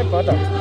important.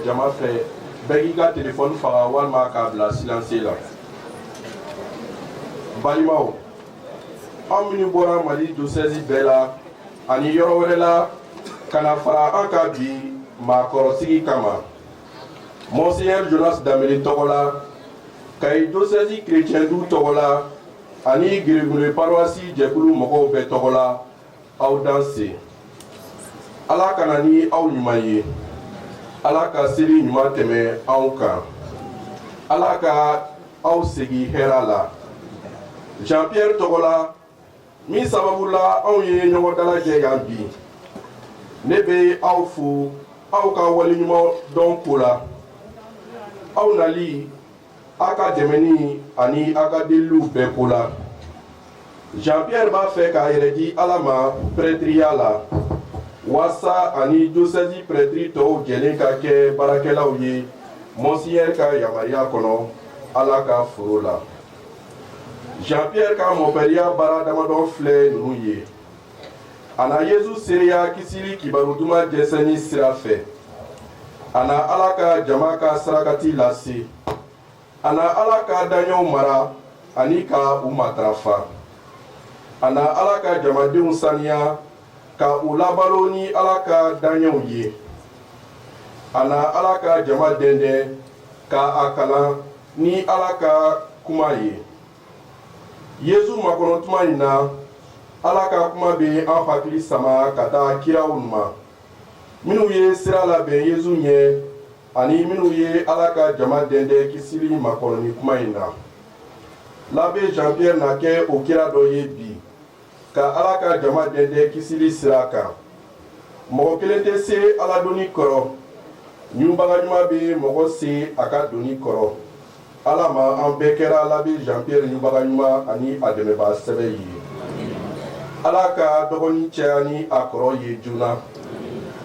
Jama fɛ bɛɛ k'i ka téléphone faga walima k'a bila silencieux la. Balimaw, an minnu bɔra Mali diocèse bɛɛ la ani yɔrɔ wɛrɛ la ka na fara an ka bi maakɔrɔsigi kama. Monseigneur Jonas Dambele tɔgɔ la, Kayi diocèse chrétien du tɔgɔ la ani Geregule paroisse jɛkulu mɔgɔw bɛɛ tɔgɔ la, aw danse. Ala ka na ni aw ɲuman ye. Ala ka seli ɲuman tɛmɛ anw kan. Ala ka aw segi hɛra la. Jean-Pierre tɔgɔ la, min sababu la anw ye ɲɔgɔn dalajɛ yan bi. Ne bɛ aw fo aw ka waleɲuman dɔn ko la. Aw nali, aw ka dɛmɛni ani aw ka deliliw bɛɛ ko la. Jean-Pierre b'a fɛ k'a yɛrɛ di Ala ma prêtriya la. Wasa ani diocèse prêtri tɔw jɛlen ka kɛ baarakɛlaw ye Monseigneur ka yamaruya kɔnɔ Ala ka foro la. Jean-Pierre ka mɔpɛriya baara damadɔ filɛ ninnu ye. A na Yesu seereya kisili kibaru duman jɛsɛnni sira fɛ. A na Ala ka jama ka sarakati lase. A na Ala ka daɲɛw mara ani ka u matarafa. A na Ala ka jamadenw saniya ka u labalo ni Ala ka daɲɛw ye. A na Ala ka jama dɛndɛn ka a kalan ni Ala ka kuma ye. Yesu makɔnɔtuma in na, Ala ka kuma bɛ an hakili sama ka taa kiraw ma. Minnu ye sira labɛn Yesu ɲɛ ani minnu ye Ala ka jama dɛndɛn kisili makɔnɔni kuma in na. L'abbé Jean-Pierre Naké Okira Doyebi, ka alaka jama dende kisili siraka. Mɔgɔ kelen tɛ se ala doni kɔrɔ ɲubaga ɲuman bɛ mɔgɔ se a ka doni kɔrɔ ala ma an bɛɛ kɛra l'abbé Jean-Pierre ɲubaga ɲuman ani a dɛmɛbaa sɛbɛ ye ala ka dɔgɔnin caya ni a kɔrɔ ye joona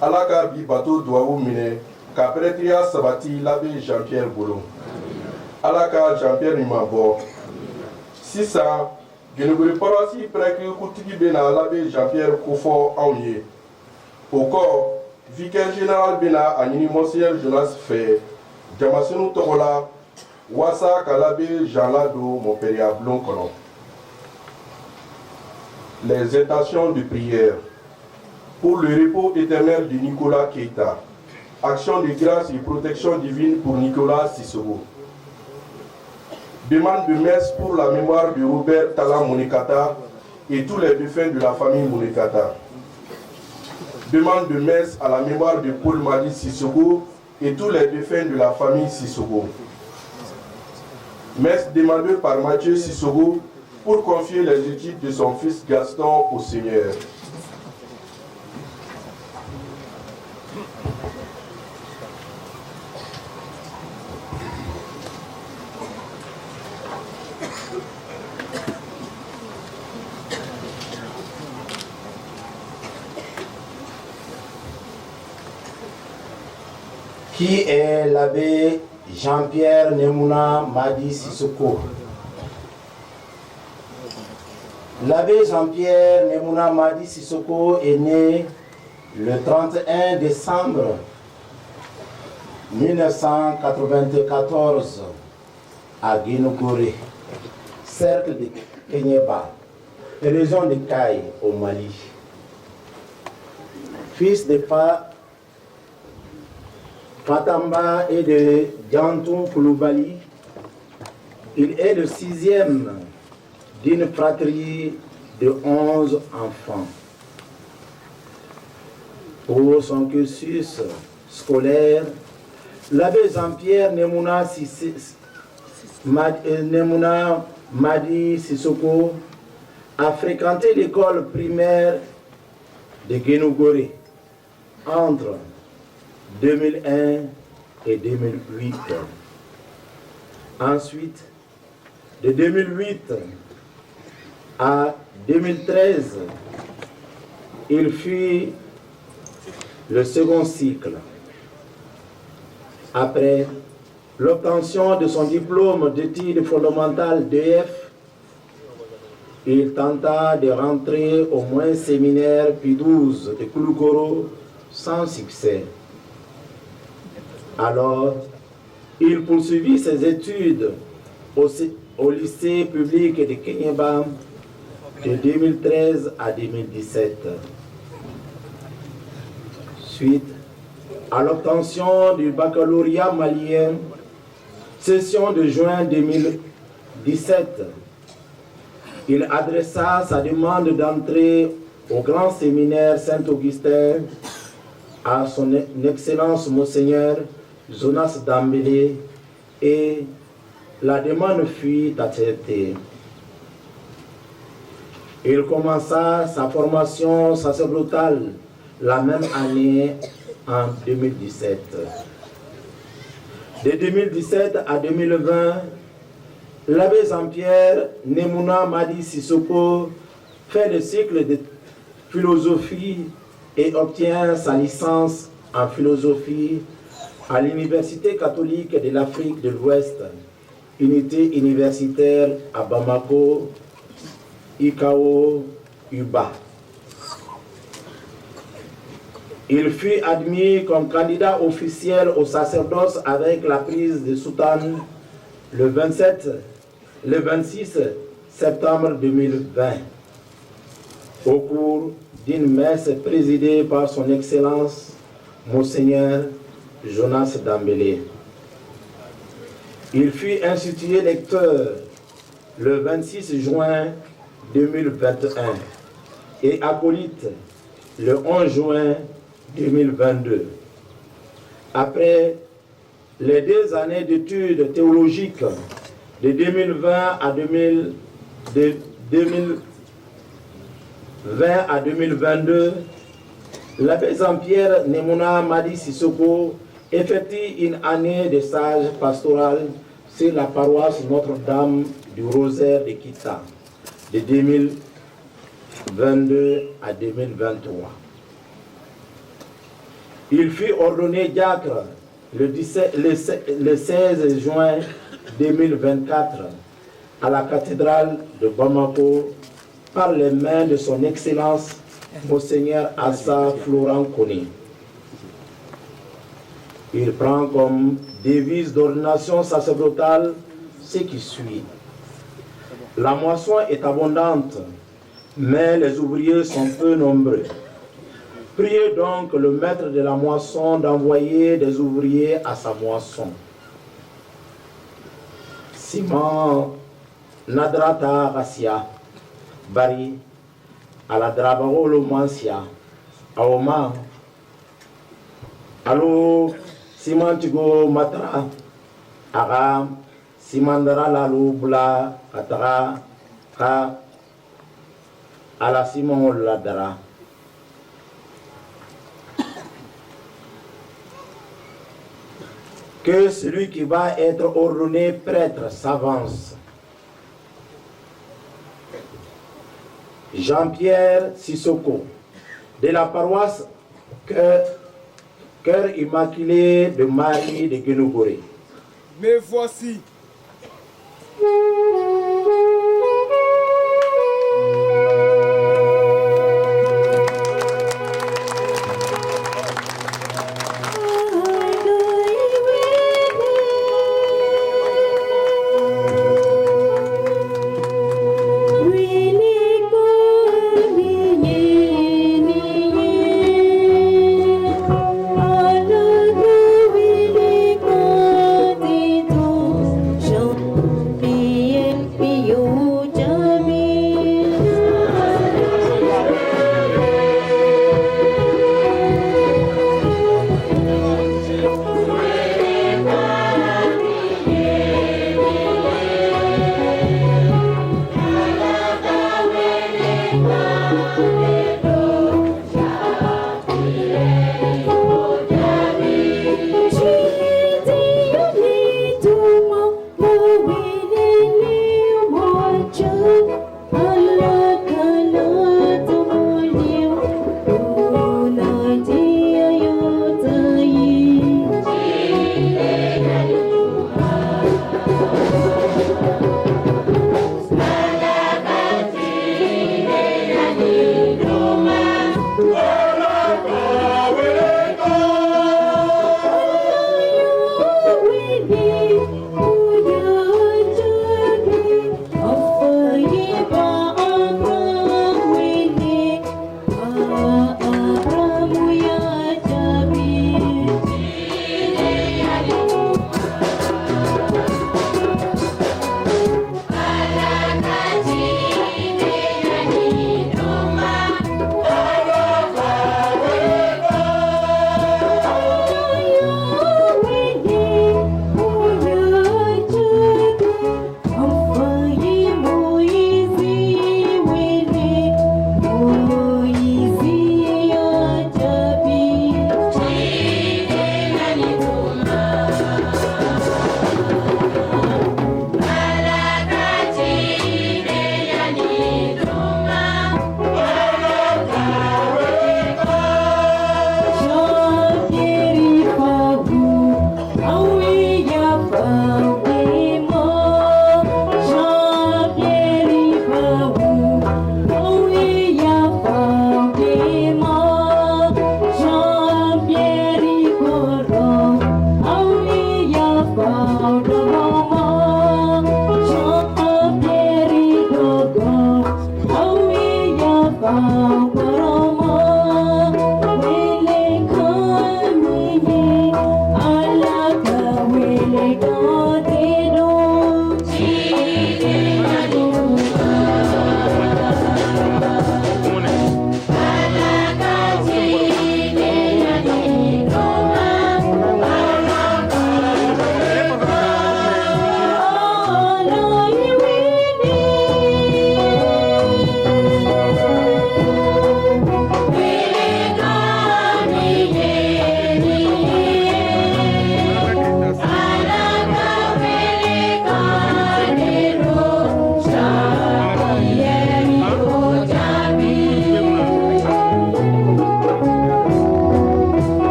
ala ka bi bato duwawu minɛ ka prêtria sabati l'abbé Jean-Pierre bolo ala ka Jean-Pierre ɲuman bɔ sisan Guénogoué paroisse prêtrise bɛ na l'abbé Jean-Pierre kofɔ anw ye au corps, vicaire général Bena a ɲini Monseigneur Jonas fɛ jamasenu tɔgɔ la wasa ka l'abbé Jean Lado Montpellier bulon kɔnɔ. Les intentions de prière pour le repos éternel de Nicolas Keita. Action de grâce et protection divine pour Nicolas Sissoko. Demande de messe pour la mémoire de Robert Tala Monekata et tous les défunts de la famille Monekata. Demande de messe à la mémoire de Paul Madi Sissoko et tous les défunts de la famille Sissoko. Messe demandée par Mathieu Sissoko pour confier les études de son fils Gaston au Seigneur. Qui est l'abbé Jean-Pierre Nemouna Madi Sissoko? L'abbé Jean-Pierre Nemouna Madi Sissoko est né le 31 décembre 1994 à Guénogoué, cercle de Kenyeba, région de Kaye au Mali. Fils de Fatamba et de Djantoun Kouloubali, il est le 6e d'une fratrie de 11 enfants. Pour son cursus scolaire, l'abbé Jean-Pierre Nemouna Madi Sissoko a fréquenté l'école primaire de Guénogoué entre 2001 et 2008. Ensuite, de 2008 à 2013, il fit le second cycle. Après l'obtention de son diplôme d'études fondamentales d'EF, il tenta de rentrer au moins séminaire P12 de Kouloukoro sans succès. Alors, il poursuivit ses études au lycée public de Kenyeba de 2013 à 2017. Suite à l'obtention du baccalauréat malien, session de juin 2017, il adressa sa demande d'entrée au grand séminaire Saint-Augustin à son Excellence Monseigneur Jonas Dambélé et la demande fut acceptée. Il commença sa formation sacerdotale la même année en 2017. De 2017 à 2020, l'abbé Jean-Pierre Nemouna Madi Sissoko fait le cycle de philosophie et obtient sa licence en philosophie à l'Université catholique de l'Afrique de l'Ouest, unité universitaire à Bamako, Ikao, Uba. Il fut admis comme candidat officiel au sacerdoce avec la prise de soutane le 26 septembre 2020, au cours d'une messe présidée par son Excellence Monseigneur Jonas Dambélé. Il fut institué lecteur le 26 juin 2021 et acolyte le 11 juin 2022. Après les 2 années d'études théologiques De 2020 à 2022, l'abbé Jean-Pierre Nemouna Madi Sissoko effectue une année de stage pastoral sur la paroisse Notre-Dame du Rosaire de Kita, de 2022 à 2023. Il fut ordonné diacre le 16 juin 2024 à la cathédrale de Bamako par les mains de son Excellence Monseigneur Assa Florent Koni. Il prend comme devise d'ordination sacerdotale ce qui suit. La moisson est abondante, mais les ouvriers sont peu nombreux. Priez donc le maître de la moisson d'envoyer des ouvriers à sa moisson. Simon Nadrata Rassia, Bari, Aladrabaro Mansia, Aoma, Alo, Simon Tigo Matra, Ara, Simandara Lalu Bula, Atara, Ka, Ala Simon Ladara. Que celui qui va être ordonné prêtre s'avance. Jean-Pierre Sissoko, de la paroisse Cœur Immaculé de Marie de Guénogoré. Me voici. Be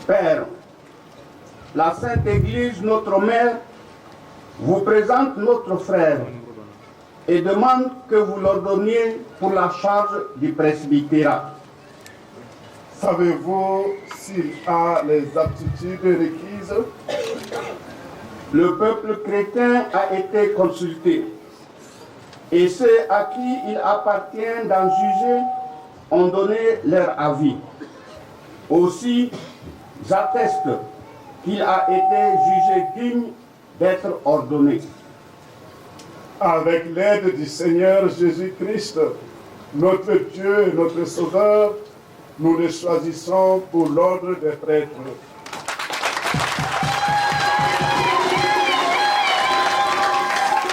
Père, la Sainte Église, notre mère, vous présente notre frère et demande que vous l'ordonniez pour la charge du presbytérat. Savez-vous s'il a les aptitudes requises? Le peuple chrétien a été consulté et ceux à qui il appartient d'en juger ont donné leur avis. Aussi, j'atteste qu'il a été jugé digne d'être ordonné. Avec l'aide du Seigneur Jésus-Christ, notre Dieu et notre Sauveur, nous le choisissons pour l'ordre des prêtres.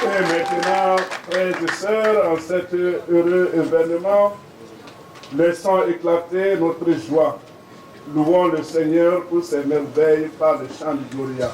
Et maintenant, frères et sœurs, en cet heureux événement, laissons éclater notre joie. Louons le Seigneur pour ses merveilles par le chant du Gloria.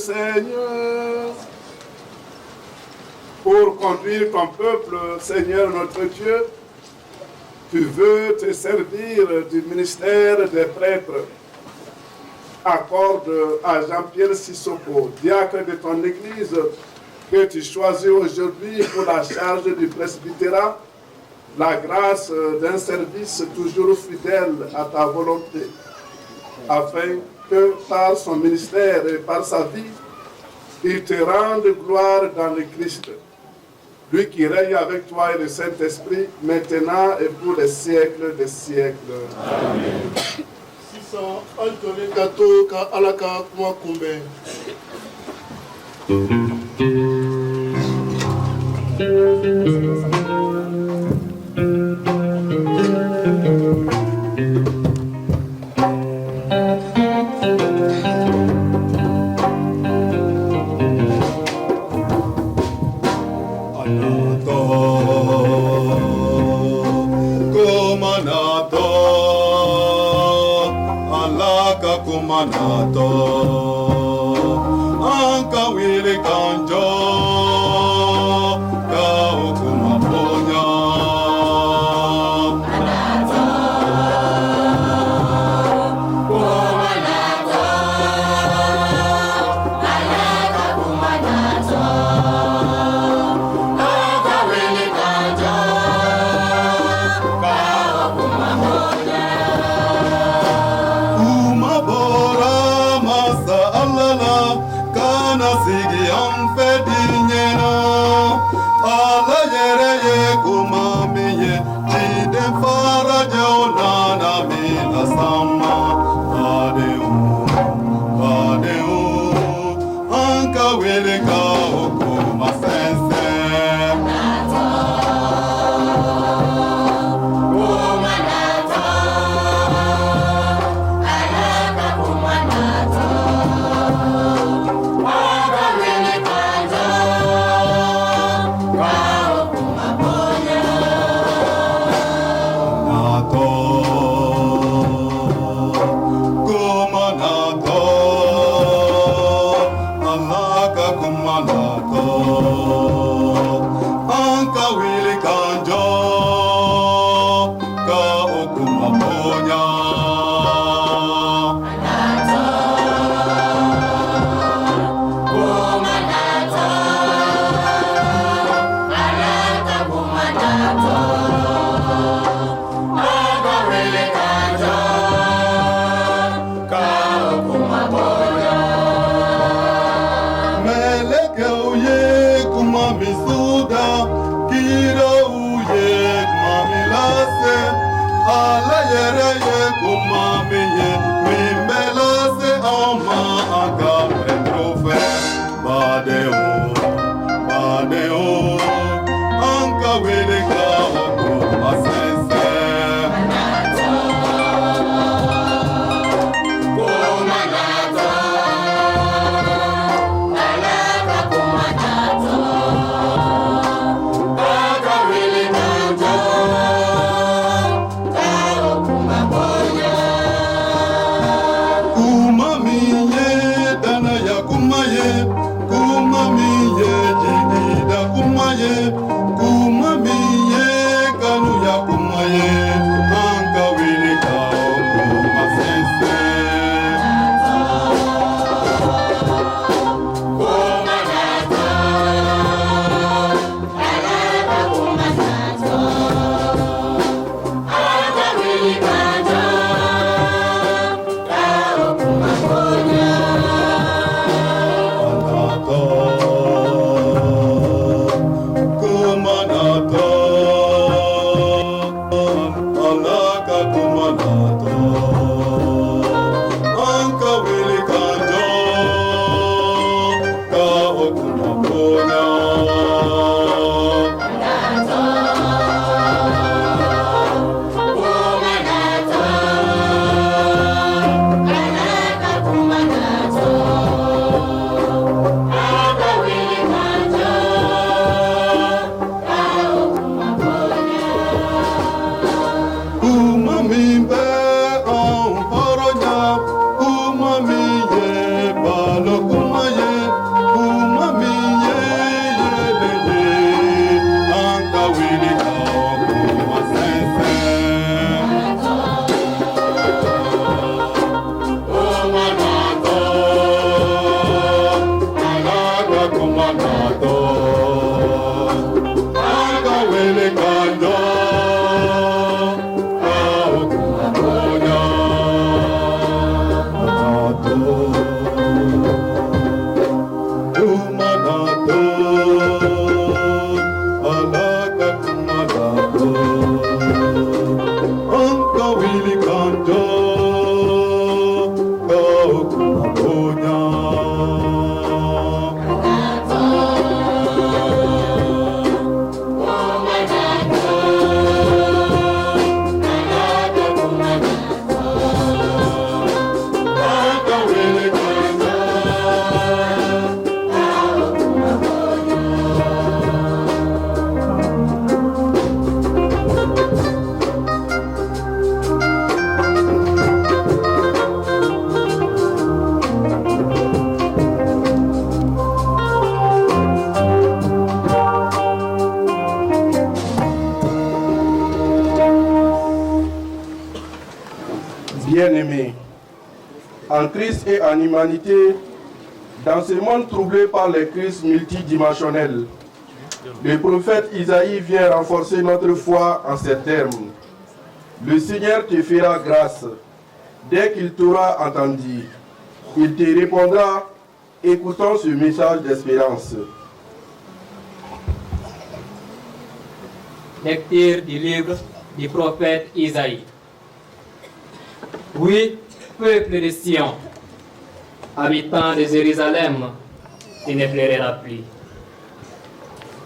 Seigneur, pour conduire ton peuple, Seigneur notre Dieu. Tu veux te servir du ministère des prêtres. Accorde à Jean-Pierre Sissoko, diacre de ton Église, que tu choisis aujourd'hui pour la charge du presbytérat, la grâce d'un service toujours fidèle à ta volonté, afin que par son ministère et par sa vie, il te rende gloire dans le Christ, lui qui règne avec toi et le Saint-Esprit, maintenant et pour les siècles des siècles. Amen. Anthony Kato ka alaka kuma kumbe. Kumanato, anka wili kanjo, kao kumaponya. Kumanato, kumanato, alaka kumanato, anka wili kanjo, kao kumaponya. Sigi amfedinyeno ala yereye kumamiye jide faraja onana mina sama badeu anka wele ka okuma sense Kumami Bien-aimés, en Christ et en humanité, dans ce monde troublé par les crises multidimensionnelles, le prophète Isaïe vient renforcer notre foi en ces termes. Le Seigneur te fera grâce. Dès qu'il t'aura entendu, il te répondra, écoutons ce message d'espérance. Lecture du livre du prophète Isaïe. Oui, peuple de Sion, habitants de Jérusalem, tu ne pleureras plus.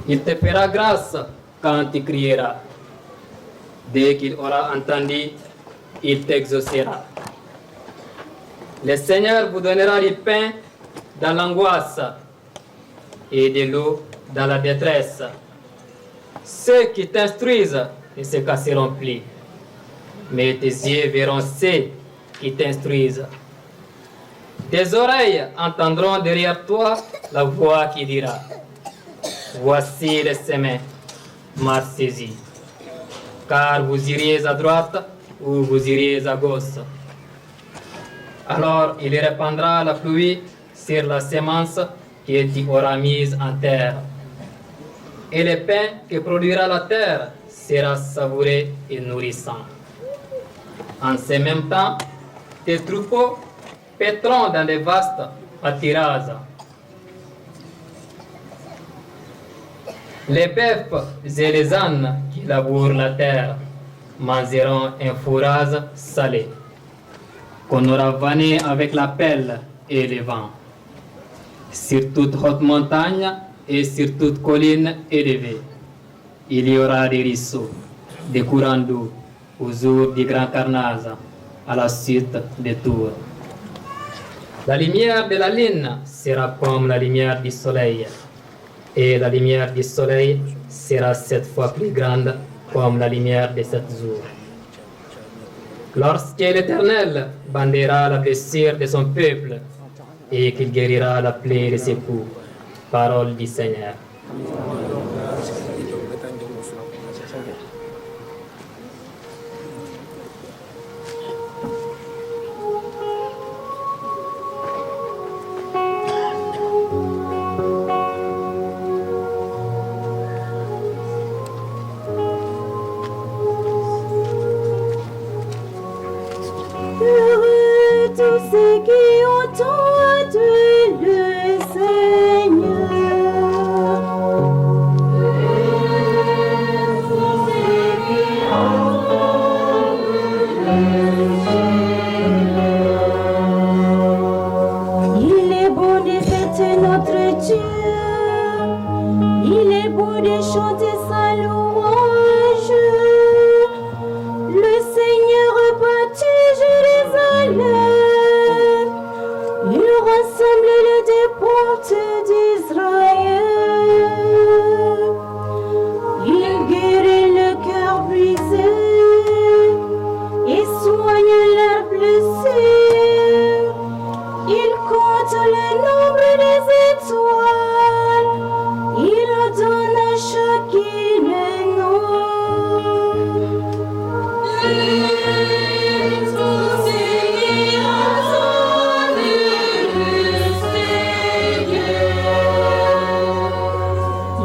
Il te fera grâce quand tu crieras. Dès qu'il aura entendu, il t'exaucera. Le Seigneur vous donnera du pain dans l'angoisse et de l'eau dans la détresse. Ceux qui t'instruisent ne se casseront plus, mais tes yeux verront ceux qui t'instruisent. Tes oreilles entendront derrière toi la voix qui dira: voici le chemin, marchez-y. Car vous iriez à droite ou vous iriez à gauche. Alors il répandra la pluie sur la semence que tu auras mise en terre. Et le pain que produira la terre sera savoureux et nourrissant. En ce même temps, tes troupeaux paîtront dans des vastes pâturages. Les bœufs et les ânes qui labourent la terre mangeront un fourrage salé, qu'on aura vanné avec la pelle et le vent. Sur toute haute montagne et sur toute colline élevée, il y aura des ruisseaux, des courants d'eau, aux jours du grand carnage, à la suite des tours. La lumière de la lune sera comme la lumière du soleil, et la lumière du soleil sera 7 fois plus grande comme la lumière de 7 jours. Lorsque l'Éternel bandera la blessure de son peuple et qu'il guérira la plaie de ses coups. Parole du Seigneur. Heureux tous ceux qui entendent le Seigneur. Il est bon de fêter notre Dieu. Il est bon de chanter sa louange. Le Seigneur bâtit Jérusalem. Il rassemble les deux portes d'Israël. Il guérit le cœur brisé et soigne leurs blessures. Il compte le nombre des étoiles. Il donne à chacune un nom.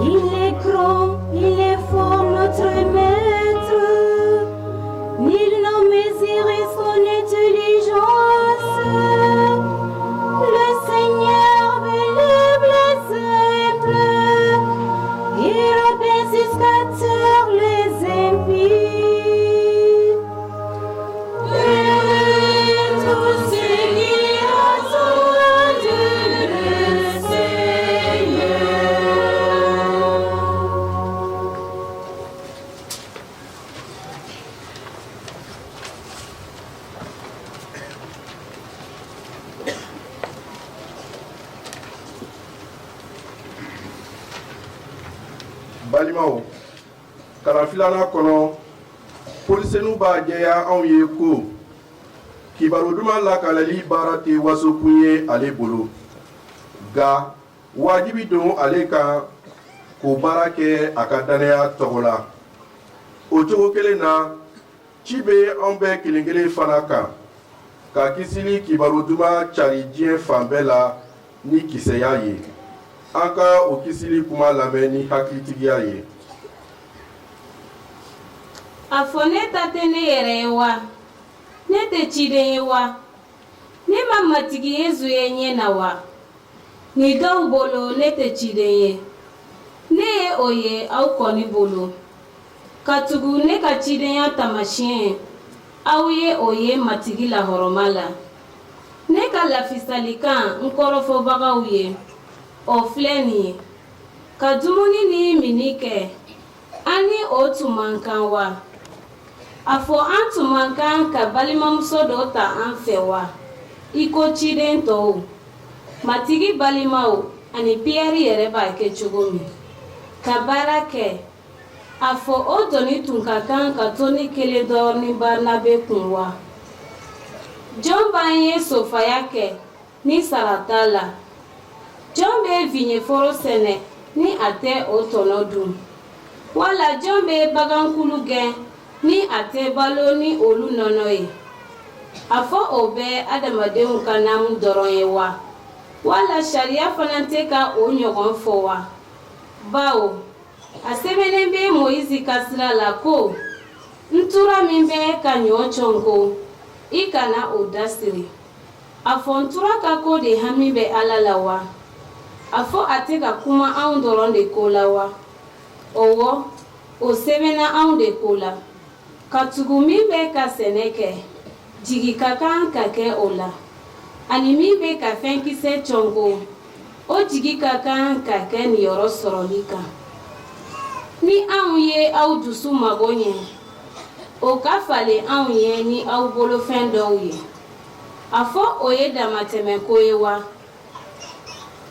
Il est grand, il est fort, notre maître. Nul n'a mesuré son intelligence. Le Seigneur veut le simple. Il abaisse jusqu'à terre les impies. Tous ceux qui attendent le Seigneur. Balimaw, kalanfilana kɔnɔ polisɛniw b'a jɛya anw ye ko kibaru duman lakalali baara tɛ wasokun ye ale bolo nka wajibi don ale kan k'o baara kɛ a ka danaya tɔgɔ la o cogo kelen na ci bɛ anw bɛɛ kelen kelen fana kan ka kisili kibaru duman cari diɲɛ fan bɛɛ la ni kisɛya ye. An ka o kisili kuma lamɛn ni hakilitigiya ye. A fɔ ne ta tɛ ne yɛrɛ ye wa? Ne tɛ ciden ye wa? Ne ma matigi Yesu ye ɲɛ na wa? Ni dɔw bolo ne tɛ ciden ye. Ne ye o ye aw kɔni bolo. Ka tugu ne ka cidenya tamasiyɛn aw ye o ye matigi lahɔrɔma la. Ne ka lafisalikan n kɔrɔfɔbagaw ye. O filɛ nin ye. Ka dumuni ni mini kɛ. An ni o tun man kan wa? A fɔ an tun man kan ka balimamuso dɔ ta an fɛ wa? I ko ciden tɔw. Matigi balimaw ani Piyɛri yɛrɛ b'a kɛ cogo min. Ka baara kɛ. A fɔ o dɔnni tun ka kan ka to ne kelen dɔrɔn Barnabe kun wa? Jɔn b'an ye sofaya kɛ ni sara t'a la? Jɔn bɛ viɲɛforo sɛnɛ ni a tɛ o tɔnɔ dun? Wala jɔn bɛ bagankulu gɛn ni a tɛ balo ni olu nɔnɔ ye? A fɔ o bɛɛ adamadenw ka naamu dɔrɔn ye wa? Wala sariya fana tɛ ka o ɲɔgɔn fɔ wa? Bawo a sɛbɛnnen bɛ Moyizi ka sira la ko n tura min bɛ ka ɲɔ cɔnko I kana o dasiri. A fɔ n tura ka ko de hami bɛ Ala la wa? A fɔ a tɛ ka kuma anw dɔrɔn de ko la wa? Ɔwɔ o sɛbɛnna anw de ko la. Ka tugu min bɛ ka sɛnɛ kɛ jigi ka kan ka kɛ o la. Ani min bɛ ka fɛnkisɛ cɔnko o jigi ka kan ka kɛ niyɔrɔ sɔrɔli kan. Ni anw ye aw dusu mago ɲɛ o ka falen anw ye ni aw bolofɛn dɔw ye. A fɔ o ye damatɛmɛko ye wa?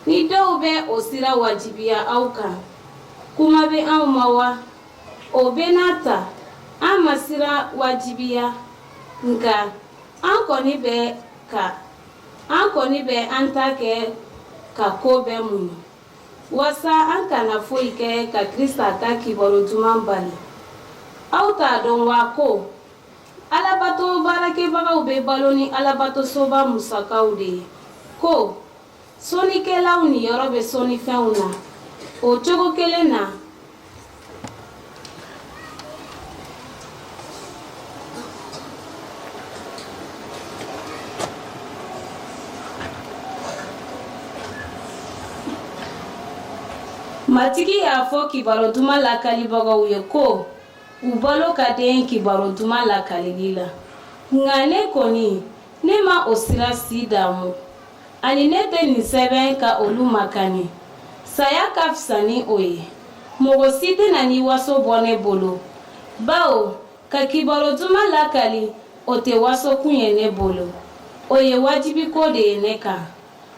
Ni dɔw bɛ o sira wajibiya aw kan kuma bɛ anw ma wa? O bɛ n'a ta an ma sira wajibiya nka an kɔni bɛ an ta kɛ ka ko bɛɛ muɲu wasa an kana foyi kɛ ka Krista ta kibaru duman bali. Aw t'a dɔn wa ko Alabato baarakɛbagaw bɛ balo ni Alabatosoba musakaw de ye ko sɔnnikɛlaw niyɔrɔ bɛ sɔnnifɛnw na o cogo kelen na matigi y'a fɔ kibaru duman lakalibagaw ye ko u balo ka den kibaru duman lakalili la. Nka ne kɔni ne ma o sira si daamu ani ne tɛ nin sɛbɛn ka olu makani. Saya ka fisa ni o ye. Mɔgɔ si tɛna ni waso bɔ ne bolo. Bawo ka kibaru duman lakali o tɛ waso kun ye ne bolo. O ye wajibi ko de ye ne kan.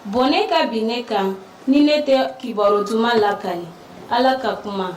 Bɔnɛ ka bin ne kan ni ne tɛ kibaru duman lakali. Ala ka kuma.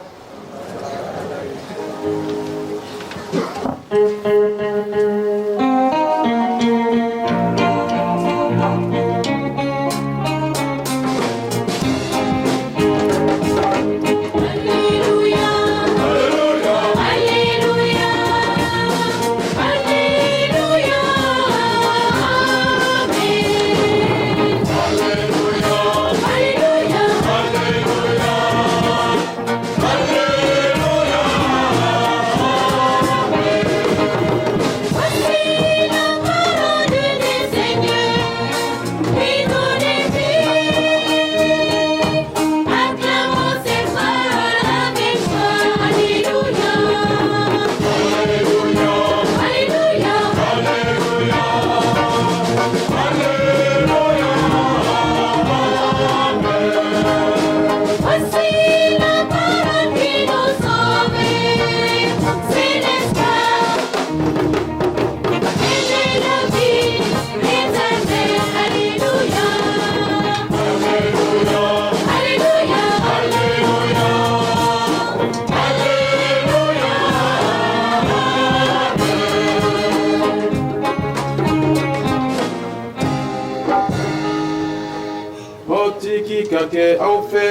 Ka kɛ aw fɛ.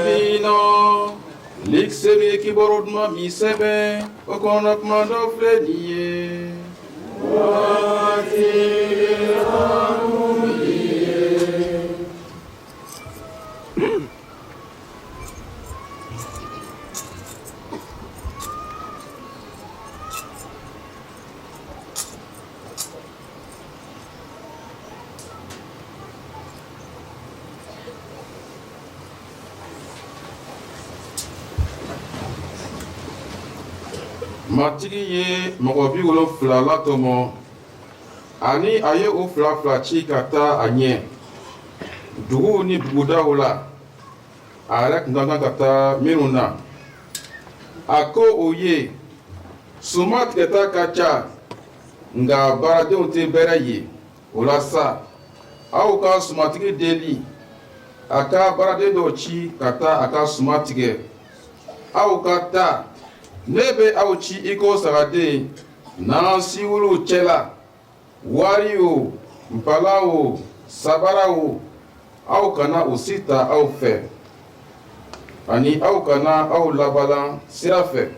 Amina. L'ixérie qui borode ma mi sebe, au qu'on a commandé au flénier. Matigi ye mɔgɔ 70 la tɔmɔ ani a ye o 2 ci ka taa a ɲɛ duguw ni bugudaw la a yɛrɛ kun ka kan ka taa minnu na a ko o ye suma tigɛta ka ca nka baaradenw tɛ bɛrɛ ye o la sa aw ka sumatigi deli a ka baaraden dɔw ci ka taa a ka suma tigɛ aw ka taa ne bɛ aw ci i ko sagaden n'an siwuluw cɛla wari o npalan o sabara o aw kana o si ta aw fɛ ani aw kana aw labalan sira fɛ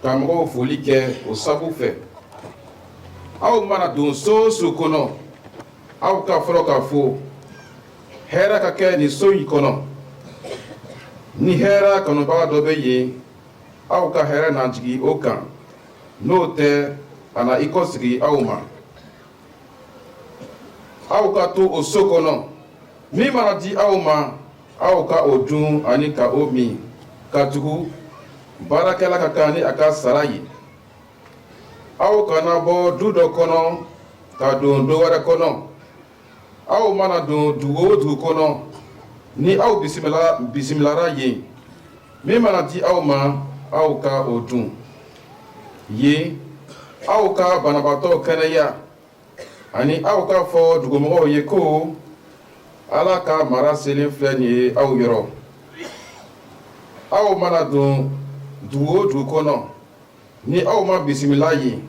ka mɔgɔw foli kɛ o sabu fɛ aw mana don so o so kɔnɔ aw ka fɔlɔ ka fɔ hɛrɛ ka kɛ nin so in kɔnɔ ni hɛrɛ kanubaga dɔ bɛ yen aw ka hɛrɛ na jigi o kan n'o tɛ a na i kɔsigi aw ma aw ka to o so kɔnɔ min mana di aw ma aw ka o dun ani ka o min ka tugu baarakɛla ka kan ni a ka sara ye aw kana bɔ du dɔ kɔnɔ ka don do wɛrɛ kɔnɔ aw mana don dugu o dugu kɔnɔ ni aw bisimilara yen min mana di aw ma aw ka o dun yen aw ka banabaatɔ kɛnɛya ani aw ka fɔ dugumɔgɔw ye ko ala ka mara selen filɛ nin ye aw yɔrɔ aw mana don dugu o dugu kɔnɔ ni aw ma bisimila yen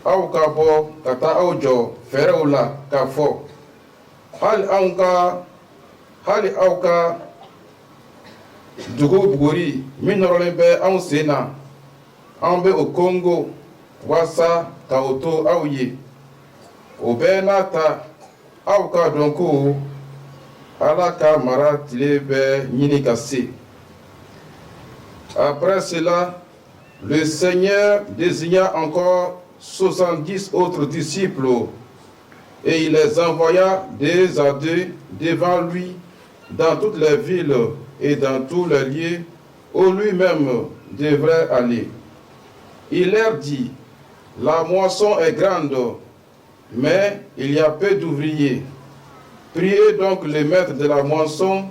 aw ka bɔ ka taa aw jɔ fɛɛrɛw la k'a fɔ hali aw ka dugu buguri min nɔrɔlen bɛ anw sen na an bɛ o kongo walasa ka o to aw ye o bɛɛ n'a ta aw ka dɔn ko ala ka mara tile bɛ ɲini ka se. Après cela, le Seigneur désigna encore 70 autres disciples et il les envoya deux à deux devant lui dans toutes les villes et dans tous les lieux où lui-même devrait aller. Il leur dit, la moisson est grande, mais il y a peu d'ouvriers. Priez donc le maître de la moisson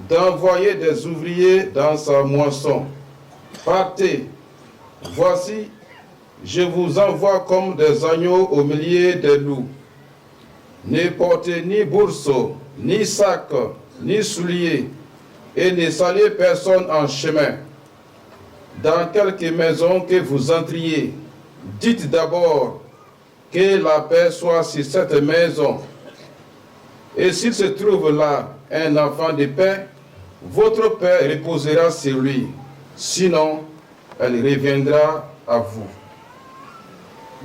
d'envoyer des ouvriers dans sa moisson. Partez, voici, je vous envoie comme des agneaux au milieu des loups. Ne portez ni bourse, ni sac, ni souliers, et ne saluez personne en chemin. Dans quelque maison que vous entriez, dites d'abord que la paix soit sur cette maison. Et s'il se trouve là un enfant de paix, votre paix reposera sur lui. Sinon, elle reviendra à vous.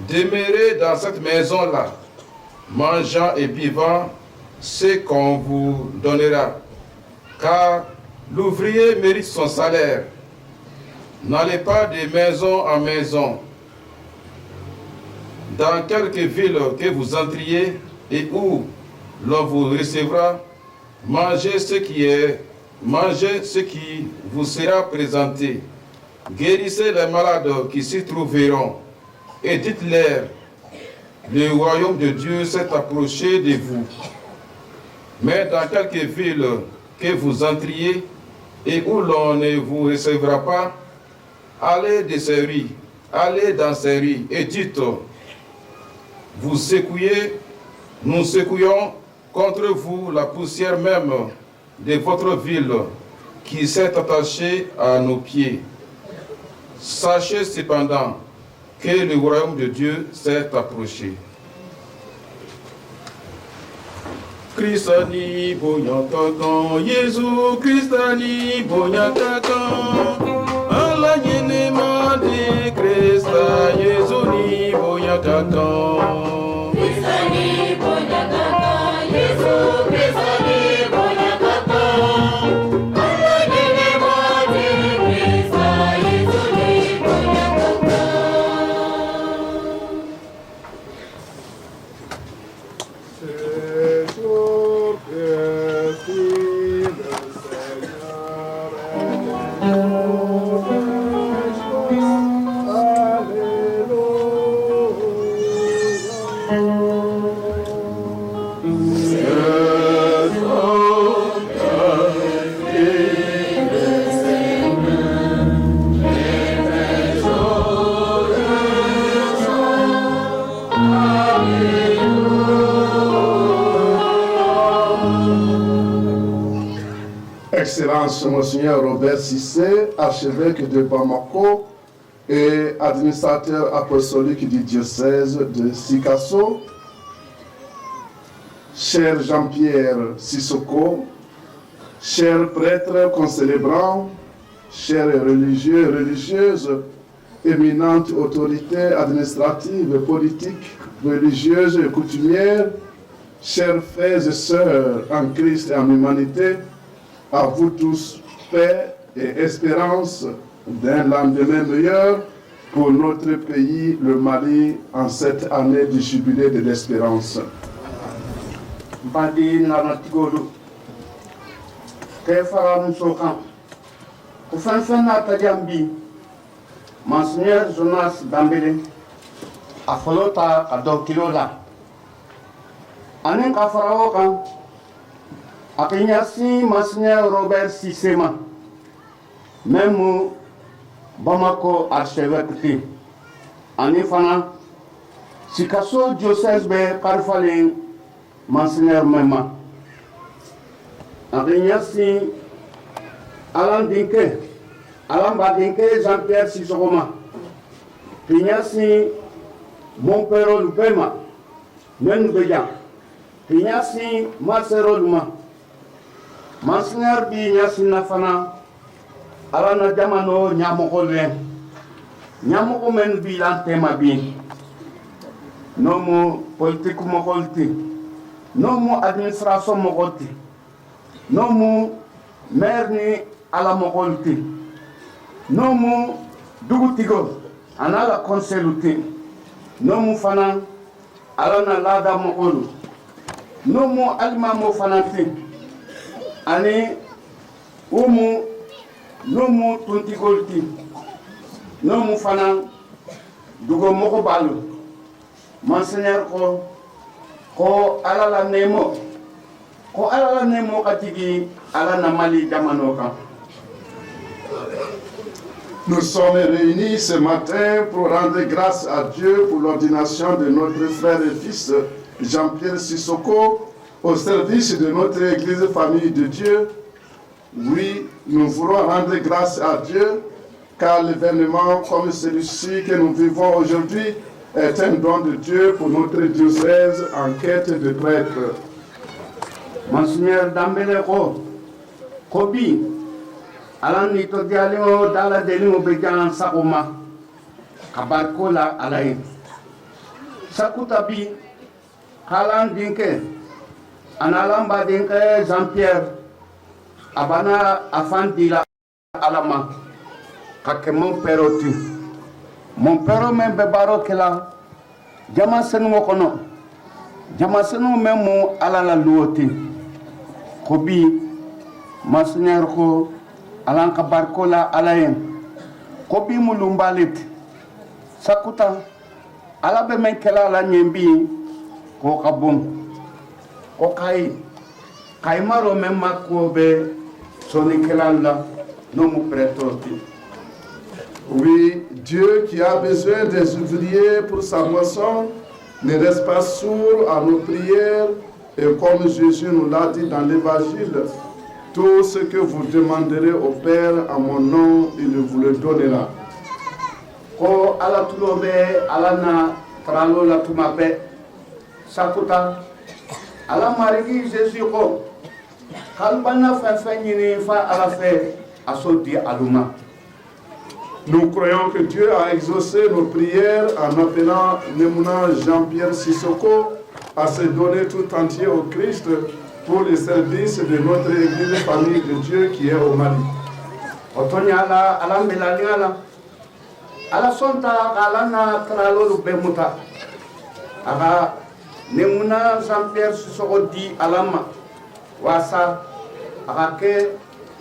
Demeurez dans cette maison-là, mangeant et buvant ce qu'on vous donnera, car l'ouvrier mérite son salaire. N'allez pas de maison en maison. Dans quelque ville que vous entriez et où l'on vous recevra, mangez ce qui vous sera présenté. Guérissez les malades qui s'y trouveront et dites-leur, le royaume de Dieu s'est approché de vous. Mais dans quelque ville que vous entriez et où l'on ne vous recevra pas, allez dans ces rues et dites, nous secouillons contre vous la poussière même de votre ville qui s'est attachée à nos pieds. Sachez cependant que le royaume de Dieu s'est approché. Christani Boyatakan, Jésus Christani Boyatakan. Excellence Monseigneur Robert Cissé, archevêque de Bamako et administrateur apostolique du diocèse de Sikasso, cher Jean-Pierre Sissoko, chers prêtres concélébrants, chers religieux et religieuses, éminentes autorités administratives, politiques, religieuses et coutumières, chers frères et sœurs en Christ et en humanité, à vous tous, paix et espérance d'un lendemain meilleur pour notre pays, le Mali, en cette année du jubilé de l'espérance. Badi Nanatigolo, Kefara Mousokan, Oufenfena Tadiambi, Monseigneur Jonas Dambele, Afolota Adokilola, Anen Kafaraokan, Apinyasi Monseigneur Robert Sissema, même Bamako archevêque, Anifana, Sikasso diocèse be Karfalen, Monseigneur Mema, Apinyasi Alan Dinke, Alan Badinke, Jean-Pierre Sissoma, Pinyasi mon père Lupema, Menbeya, Pinyasi Masero Luma, Monseigneur Binyasi Nafana, Alana Jamano Nyamoko Luen, Nyamoko Men Bilan Tema Bin, Nomo politique Mokolti, Nomo administration Mokolti, Nomo maire ni ala Mokolti, Nomo Dugutigo, Anala Conseluti, Nomo Fana, Alana Lada Mokolu, Nomo Alma Mofanati, Ani Umu Nomu Tuntikolti, Nomu Fana, Dugo Mokobalu, Monseigneur ko Alala Nemo, ko Alala Nemo Katigi, Alana Mali Damanoka. Nous sommes réunis ce matin pour rendre grâce à Dieu pour l'ordination de notre frère et fils Jean-Pierre Sissoko au service de notre Église Famille de Dieu. Oui, nous voulons rendre grâce à Dieu car l'événement comme celui-ci que nous vivons aujourd'hui est un don de Dieu pour notre diocèse en quête de prêtres. Monseigneur Dambele Kobi, Alan Nito Dialio Dala Delimo Bejan Sakoma, Kabarkola Alain, Sakutabi, Alan Dinke, Analamba Dinke Jean-Pierre, Abana Afandila Alama, Kake mon peroti. Mon père même bebaro kela, Jamasenu Mokono, Jamasenu même Alala Luoti, Kobi, Monseigneur Ko, Alan Kabarkola Alain, Kobi Mulumbalit, Sakuta, Alabe Menkela la Nyembi, Kokabum, Kokai, Kaimaro même Makobe, Sonikelanda, Nomu Pretoti. Oui, Dieu qui a besoin des ouvriers pour sa moisson ne reste pas sourd à nos prières et comme Jésus nous l'a dit dans l'évangile, tout ce que vous demanderez au Père en mon nom, il vous le donnera. Ko ala tulobe alana tralo la tumabe sakuta ala marigi Jésus ko kalbana fa nyini fa ala fe asodi aluma. Nous croyons que Dieu a exaucé nos prières en appelant Nemuna Jean-Pierre Sissoko à se donner tout entier au Christ pour le service de notre Église Famille de Dieu qui est au Mali. Otonyala ala melaliala ala sonta alana tralo bemuta aga Nemuna Jean-Pierre Sissoko di alama wasa aga ke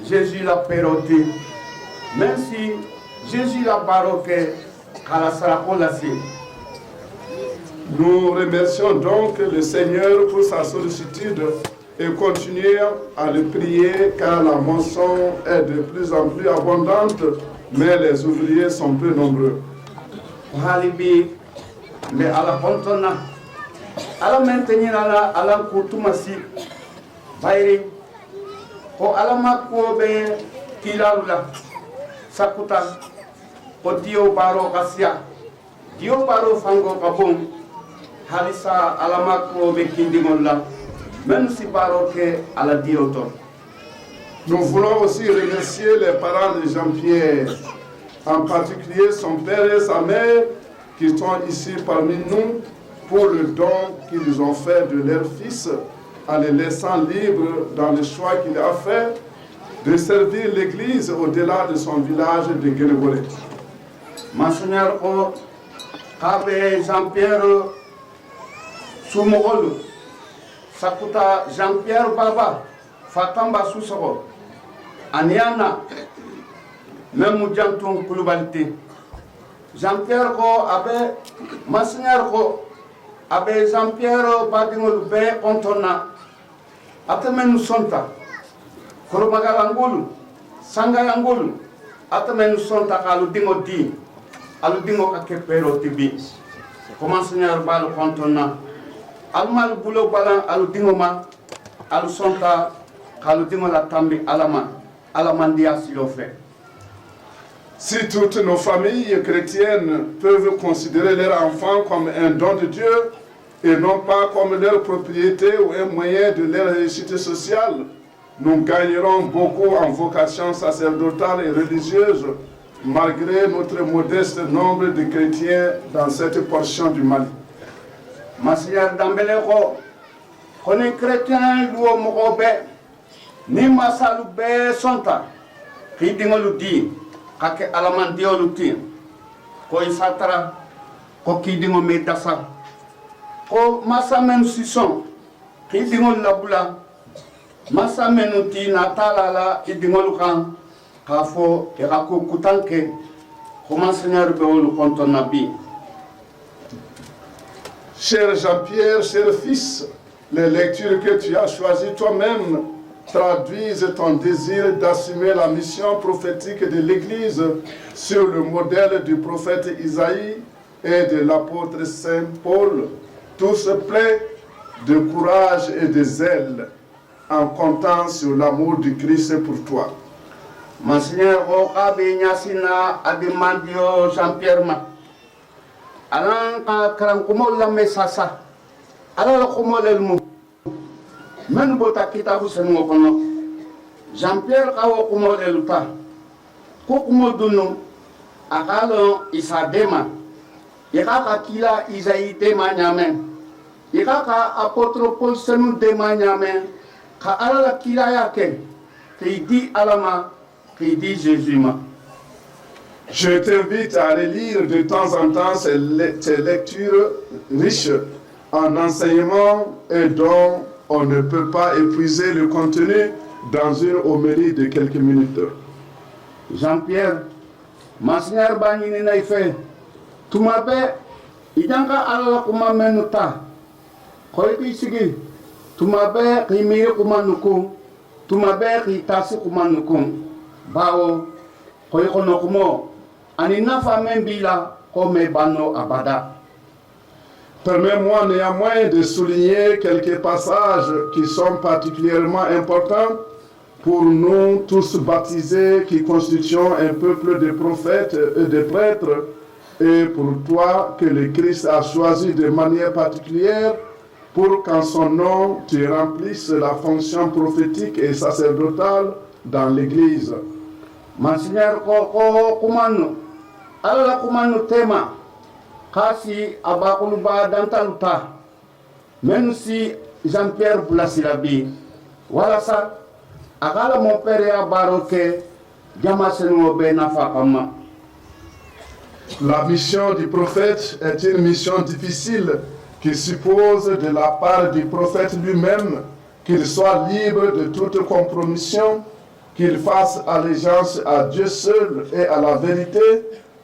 Jésus l'a peroti même si Jésus l'a baroque à la Saracolasi. Nous remercions donc le Seigneur pour sa sollicitude et continuons à le prier car la moisson est de plus en plus abondante, mais les ouvriers sont peu nombreux. Halibi, mais à la pontona, à la maintenir à la coutumasi, Bairi, ko alama ko be kilalula sakuta ko dio baro kasia dio baro fango kabon halisa alama ko be kindingolla même si baro ke ala dio to. Nous voulons aussi remercier les parents de Jean-Pierre, en particulier son père et sa mère qui sont ici parmi nous pour le don qu'ils ont fait de leur fils en les laissant libres dans le choix qu'il a fait de servir l'Église au-delà de son village de Guénéboré. Monseigneur ko kabe Jean-Pierre Soumogolu sakuta Jean-Pierre Baba Fatamba Sousoro Aniana même Janton Koulibaly Jean-Pierre ko abe Monseigneur ko abe Jean-Pierre Badingol be kontona atemenu sonta Koromagalangoulu Sangalangoulu atemenu sonta kalu dingo di alu dingo ka kepero tibi ko Monseigneur balu kontona almal bulo balan alu dingo ma alu sonta kalu dingo la tambi alamandia silofre. Si toutes nos familles chrétiennes peuvent considérer leurs enfants comme un don de Dieu et non pas comme leur propriété ou un moyen de leur réussite sociale, nous gagnerons beaucoup en vocation sacerdotale et religieuse malgré notre modeste nombre de chrétiens dans cette portion du Mali. Masiar Dambele ko ni chrétien luo mo be ni masalu be sonta kidingolu di kake alamandiolu ti ko isatara ko kidingo me dasa ko masa men sison kidingol labula masa menu ti natala la kidingolu kan ka fo e ka ko kutanke ko Monseigneur be wolu konto nabi. Cher Jean-Pierre, cher fils, les lectures que tu as choisies toi-même traduisent ton désir d'assumer la mission prophétique de l'Église sur le modèle du prophète Isaïe et de l'apôtre Saint Paul, tous pleins de courage et de zèle, en comptant sur l'amour du Christ pour toi. Monseigneur, o Nyasina Ademandio Jean-Pierre Ma. Alan ka karankumo la mesasa. Ala kumo lelmu. Men bota kitabu senu kono. Jean-Pierre ka wo kumo leluta. Ko kumo dunu akalo isadema. Yaka kila Isaïe dema nyame. Yaka apôtre Paul senu dema nyame. Ka ala kila yake. Ki di alama, ki di Jésus ma. Je t'invite à relire de temps en temps ces lectures riches en enseignements et dont on ne peut pas épuiser le contenu dans une homélie de quelques minutes. Jean-Pierre, Monseigneur Banini Naïfe, tu m'appelles, Idanka Allah kuma menuta, Koyki Sigi, tu m'appelles, Rimiri Kumanukum, tu m'appelles, Ritasi Kumanukum, Bao, Koykonokumo. Permets-moi néanmoins de souligner quelques passages qui sont particulièrement importants pour nous tous baptisés qui constituons un peuple de prophètes et de prêtres et pour toi que le Christ a choisi de manière particulière pour qu'en son nom tu remplisses la fonction prophétique et sacerdotale dans l'Église. Monseigneur Kumano. Alla kumanu tema kasi abakuluba dantaluta même si Jean-Pierre Blasilabi wala sa akala mon père ya baroke jama senu be nafa kama. La mission du prophète est une mission difficile qui suppose de la part du prophète lui-même qu'il soit libre de toute compromission, qu'il fasse allégeance à Dieu seul et à la vérité,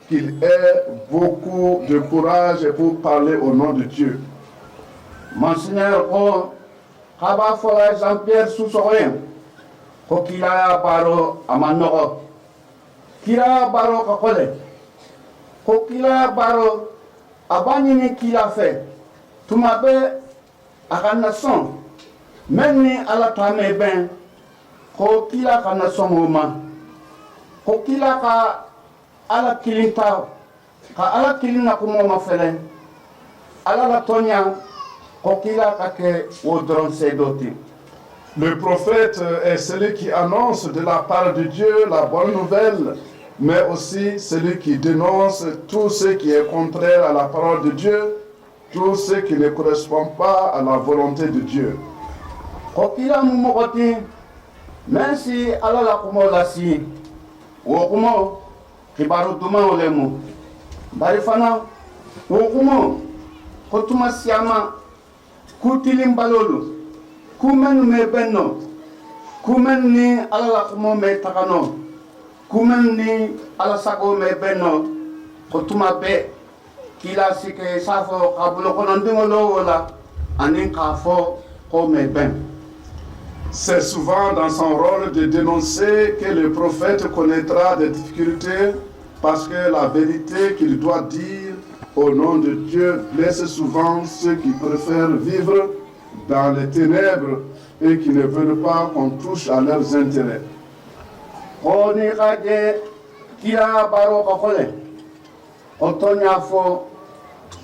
qu'il ait beaucoup de courage pour parler au nom de Dieu. Monseigneur, Kaba Fola Jean-Pierre Soussoren, Kokila Baro Amanoro, Kila Baro Kakole, Kokila Baro Abanini Kila fait, Tumabe Akanasson, Meni Alatame Ben, ko kila ka na songoma ko kila ka ala kilinta ka ala kilina ko mo mafele ala la tonya ko kila ka ke wodron sedoti. Le prophète est celui qui annonce de la part de Dieu la bonne nouvelle, mais aussi celui qui dénonce tout ce qui est contraire à la parole de Dieu, tout ce qui ne correspond pas à la volonté de Dieu. Kokila mumokoti, même si ala la kumo lasi, wokumo kibaru duma olemu, barifana wokumo kotuma siama kutilim balolu. Kumen me benno kumen ni ala la kumo me takano kumen ni ala sago me benno kotuma be kila sike safo kabulo kono ndingolo wala anin kafo ko me ben. C'est souvent dans son rôle de dénoncer que le prophète connaîtra des difficultés parce que la vérité qu'il doit dire au nom de Dieu blesse souvent ceux qui préfèrent vivre dans les ténèbres et qui ne veulent pas qu'on touche à leurs intérêts. Oni kaje kila baro kokole otonya fo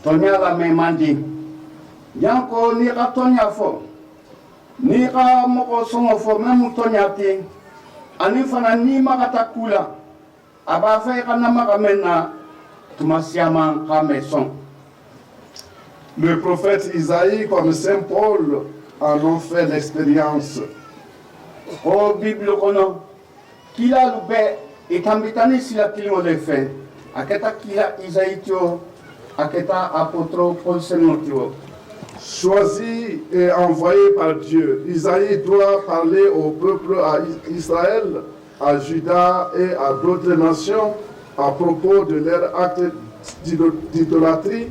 tonya la memandi yanko ni ka tonya fo ni ka moko songo fo memu tonya ti ani fana ni makata kula aba fa kana makamena tumasiama kameson. Le prophète Isaïe comme Saint Paul en ont fait l'expérience. O Bible kono kila lube itambitani sila kilimo le fe aketa kila Isaïe tio aketa apôtre Paul Senotio. Choisi et envoyé par Dieu, Isaïe doit parler au peuple à Israël, à Juda et à d'autres nations à propos de leur acte d'idolâtrie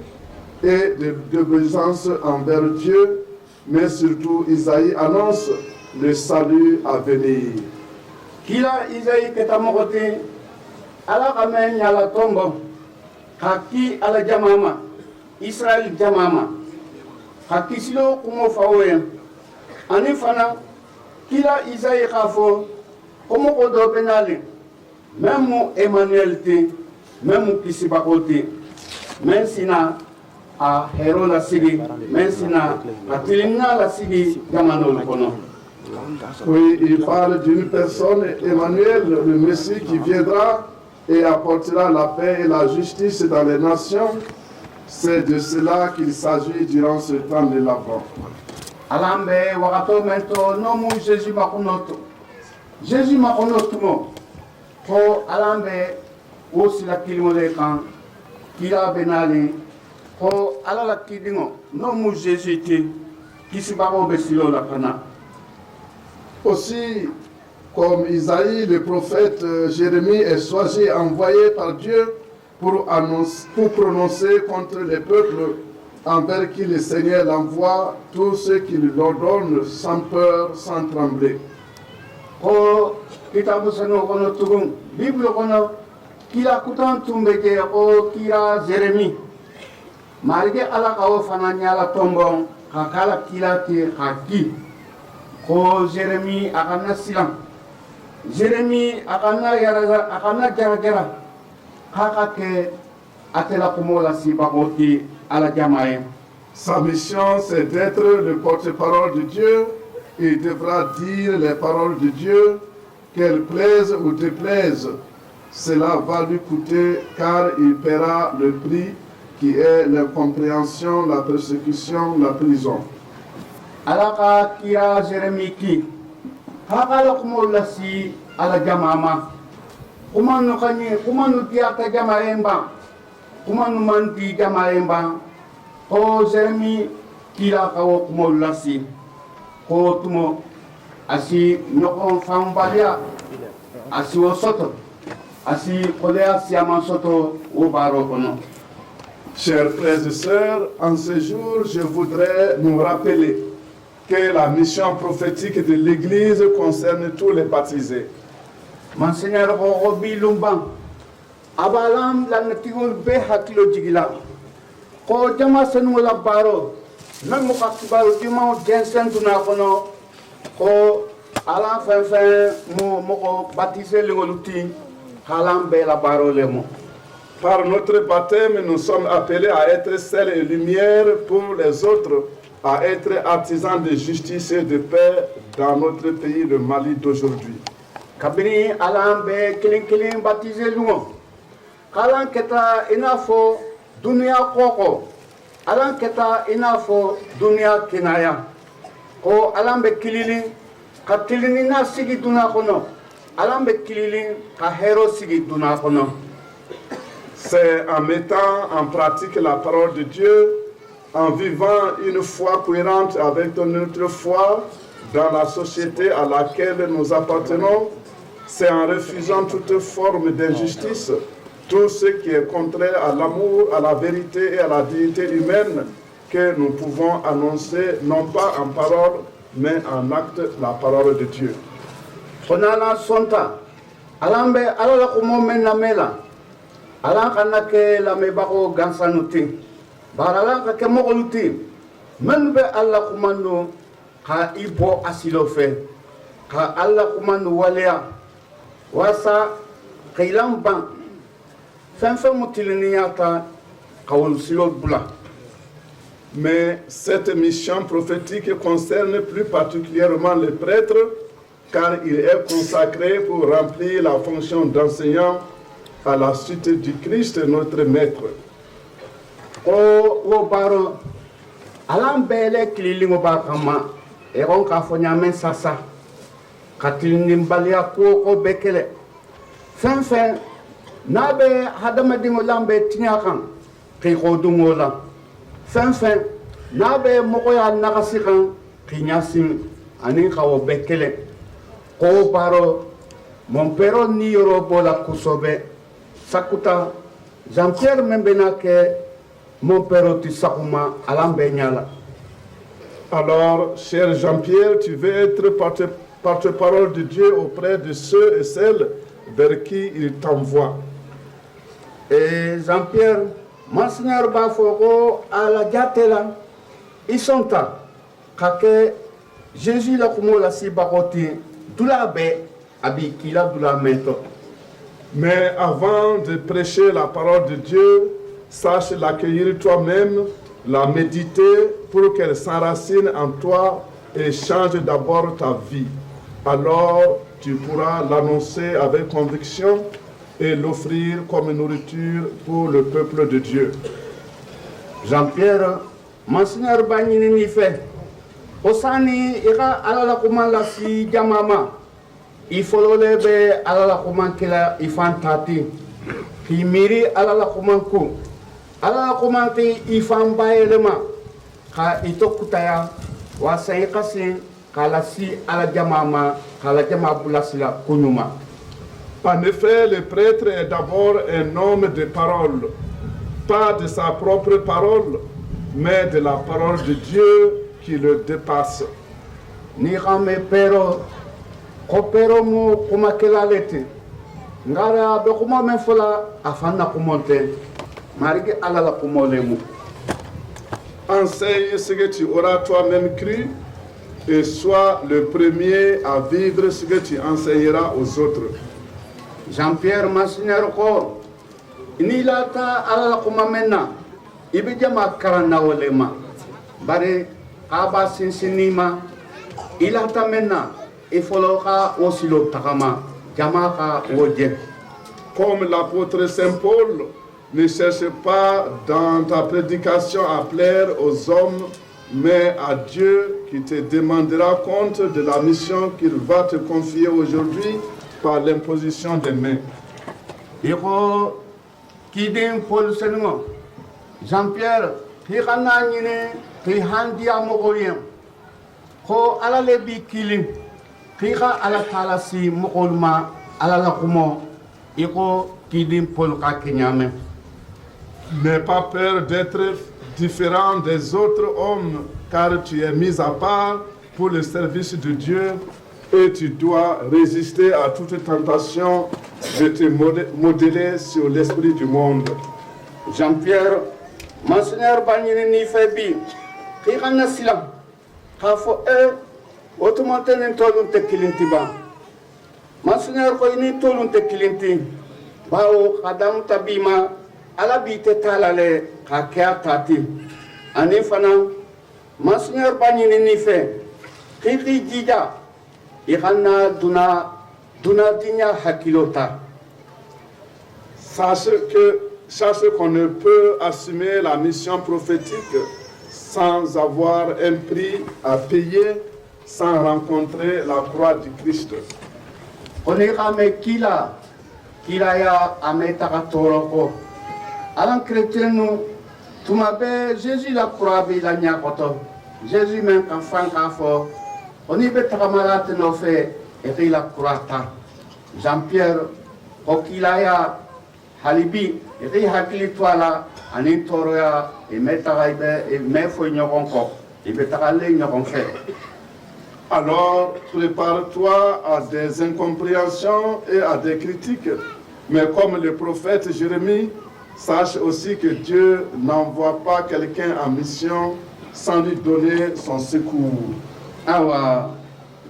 et de désobéissance envers Dieu, mais surtout Isaïe annonce le salut à venir. Kila Isaïe ketamokote ala kamen yala tombo kaki ala jamama Israël jamama kaki silo kumo fawe ani fana kila Isaïe kafo komo kodo penale même Emmanuel te même kisibakote même sina a hero la sigi mensina a tilimna la sigi gamanol kono. Oui, il parle d'une personne, Emmanuel, le Messie qui viendra et apportera la paix et la justice dans les nations. C'est de cela qu'il s'agit durant ce temps de l'Avent. Alambe wakato mento nomu Jésus makonoto. Jésus makonoto mo. Ko alambe aussi la kilimole kan kila benali. Ko alala kidingo nomu Jésus te kisibabo besilo la kana. Aussi, comme Isaïe, le prophète Jérémie est choisi, envoyé par Dieu pour prononcer contre les peuples envers qui le Seigneur l'envoie tout ce qu'il l'ordonne sans peur, sans trembler. Ko kitabu sano kono tugum Bible kono kila kutan tumbeke o kila Jérémie. Malgré ala kawo fananya la tombon kakala kila te haki. Ko Jérémie akana silam. Jérémie akana yara akana gara kaka ke atela kumola si bakoti ala jamae. Sa mission c'est d'être le porte-parole de Dieu. Il devra dire les paroles de Dieu, qu'elles plaisent ou déplaisent. Cela va lui coûter car il paiera le prix qui est l'incompréhension, la persécution, la prison. Alaka kira Jérémie ki hakala kumola si ala jamama kumanu kanye kumanu tiata jamaemba kumanu manti jamaemba o Jérémie kira kawo kumola si ko tumo asi nyokon fambalia asi wosoto asi kolea siama soto o baro kono. Chers frères et sœurs, en ce jour, je voudrais nous rappeler que la mission prophétique de l'Église concerne tous les baptisés. Monseigneur Robi Lumban, abalam la natigol be hakilo jigila. Ko jama senu la baro, même mo kakibalo juma jensen tuna kono ko ala fenfen mo baptisé le goluti halam be la parole mo. Par notre baptême, nous sommes appelés à être sel et lumière pour les autres, à être artisans de justice et de paix dans notre pays, le Mali d'aujourd'hui. Kabini alam be kilin baptisé lumo. Kalan keta inafo dunia koko. Alan keta inafo dunia kinaya. Ko alam be kilili ka tilini na sigi duna kono. Alam be kilili ka hero sigi duna kono. C'est en mettant en pratique la parole de Dieu, en vivant une foi cohérente avec notre foi dans la société à laquelle nous appartenons, c'est en refusant toute forme d'injustice, tout ce qui est contraire à l'amour, à la vérité et à la dignité humaine, que nous pouvons annoncer, non pas en parole, mais en acte, la parole de Dieu. Sonala sonta, alambe alala kumo menamela. Alan kanake la mebako gansanuti baralan ka kemogoluti men be alla kumando ka ibo asilo fe ka alla kumando walea wasa kailan ban fenfe mutiliniata kawul silo bula. Mais cette mission prophétique concerne plus particulièrement les prêtres, car il est consacré pour remplir la fonction d'enseignant à la suite du Christ, notre Maître. O baro alam bele kililingo bakama eron ka fonyamen sasa katilin balia ko bekele fen nabe hadama dingo lambe tinyakan ki ko dungola fen nabe moko ya nakasikan kinyasim anin kawo bekele ko baro mon pero ni yoro bola kusobe sakuta Jean-Pierre membena ke mon père tu sakuma alambe nyala. Alors, cher Jean-Pierre, tu veux être porte-parole de Dieu auprès de ceux et celles vers qui il t'envoie. Et Jean-Pierre, Monseigneur Bafoko à la Gatela, ils sont là. Kake Jésus la kumo la si bakoti dulabe abi kila dulamento. Mais avant de prêcher la parole de Dieu, sache l'accueillir toi-même, la méditer pour qu'elle s'enracine en toi et change d'abord ta vie. Alors tu pourras l'annoncer avec conviction et l'offrir comme nourriture pour le peuple de Dieu. Jean-Pierre, Monseigneur Bagnini ni fait. Osani ira alala kumala si jamama. Il faut lever alala kumankela ifantati. Kimiri alala kumanku. Alala kumanti ifambaelema. Ka itokutaya wasai kasi kalasi ala jamama kala jamabulasila kunyuma. En effet, le prêtre est d'abord un homme de parole, pas de sa propre parole, mais de la parole de Dieu qui le dépasse. Ni rame pero kopero mu kumakela lete ngara be kuma men fola afana kumonte marigi alala kumolemu. Enseigne ce que tu auras toi-même cru et sois le premier à vivre ce que tu enseigneras aux autres. Jean-Pierre Monseigneur ko inilata alala kumamena ibijama karana olema bare aba sinsinima ilata mena ifoloka osilo takama jamaka woje. Comme l'apôtre Saint Paul, ne cherche pas dans ta prédication à plaire aux hommes, mais à Dieu qui te demandera compte de la mission qu'il va te confier aujourd'hui par l'imposition des mains. Iko kidin Paul Sengo Jean-Pierre hikana nyine ki handi amogoyen ko ala lebi kilin kika ala talasi mokolma ala la kumo iko kidin Paul ka kenyame. N'aie pas peur d'être différent des autres hommes, car tu es mis à part pour le service de Dieu et tu dois résister à toute tentation de te modeler sur l'esprit du monde. Jean-Pierre, Monseigneur Bagnini ni febi, kika na silam, kafo Otomantenen tolun te kilinti ba. Masunyar ko ini tolun te kilinti. Bao kadam tabima ala bi te talale ka kya tati. Ani fana masunyar bani ni fe. Kiki jija. Ikana duna dinya hakilota. Sache qu'on ne peut assumer la mission prophétique sans avoir un prix à payer, sans rencontrer la croix du Christ. On ira me kila ya ametaka toroko. Alan chrétien nous, tout m'appelle Jésus la croix la nyakoto. Jésus même quand fan kafo. On y peut tramalat no fait et la croix ta. Jean-Pierre okila ya halibi et hakili toala anin toroya et metaraïbe et mefo nyokonko. Il peut aller nyokon fait. Alors, prépare-toi à des incompréhensions et à des critiques. Mais comme le prophète Jérémie, sache aussi que Dieu n'envoie pas quelqu'un en mission sans lui donner son secours. Awa,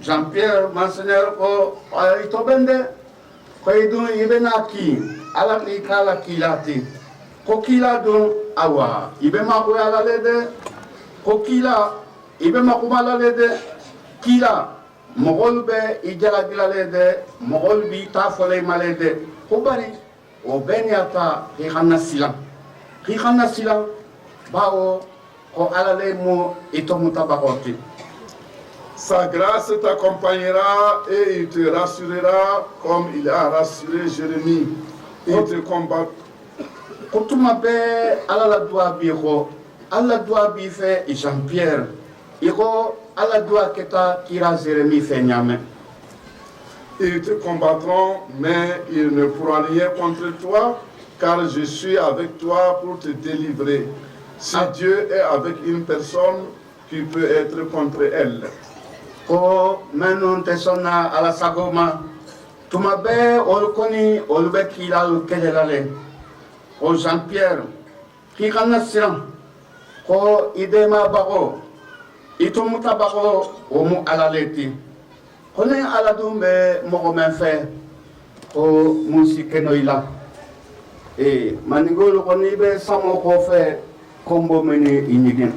Jean-Pierre, Monseigneur, itobende, koidun ibenaki, alaki kala kilati. Kokila dun, awa, ibema kuyala lede, kokila, ibema kumala lede, kila mogol be ijala gilalede mogol bi ta folay malede ko bari o benyata khana sila bawo ko alale mo itomuta bakoti. Sa grâce t'accompagnera et il te rassurera comme il a rassuré Jérémie. Il te combattra. Kutuma be alala dua bi ko alla dua bi fe Jean-Pierre iko ala dua keta kira Jérémie fait nyame. Ils te combattront, mais ils ne pourront rien contre toi, car je suis avec toi pour te délivrer. Si Dieu est avec une personne, qui peut être contre elle. Ko menon te sonna ala sagoma tuma be olkoni olbe kila kelelale. O Jean-Pierre ki kana siram ko idema bago itumuta bako omu alaleti kone aladumbe mogo menfe o musikeno ila e manigolo koni be samo ko fe kombo meni inigin.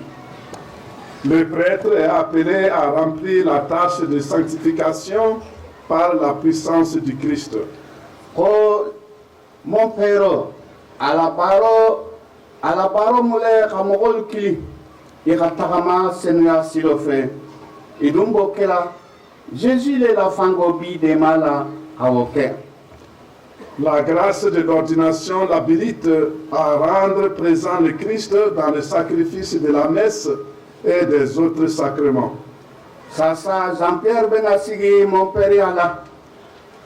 Le prêtre est appelé à remplir la tâche de sanctification par la puissance du Christ. Ko mon père à la parole mole kamogol kili Iratagama Seigneur Silofe. Et donc, Jésus est la fangobi des malins à Oké. La grâce de l'ordination l'habilite à rendre présent le Christ dans le sacrifice de la messe et des autres sacrements. Sasa Jean-Pierre Benasigi, mon père Allah.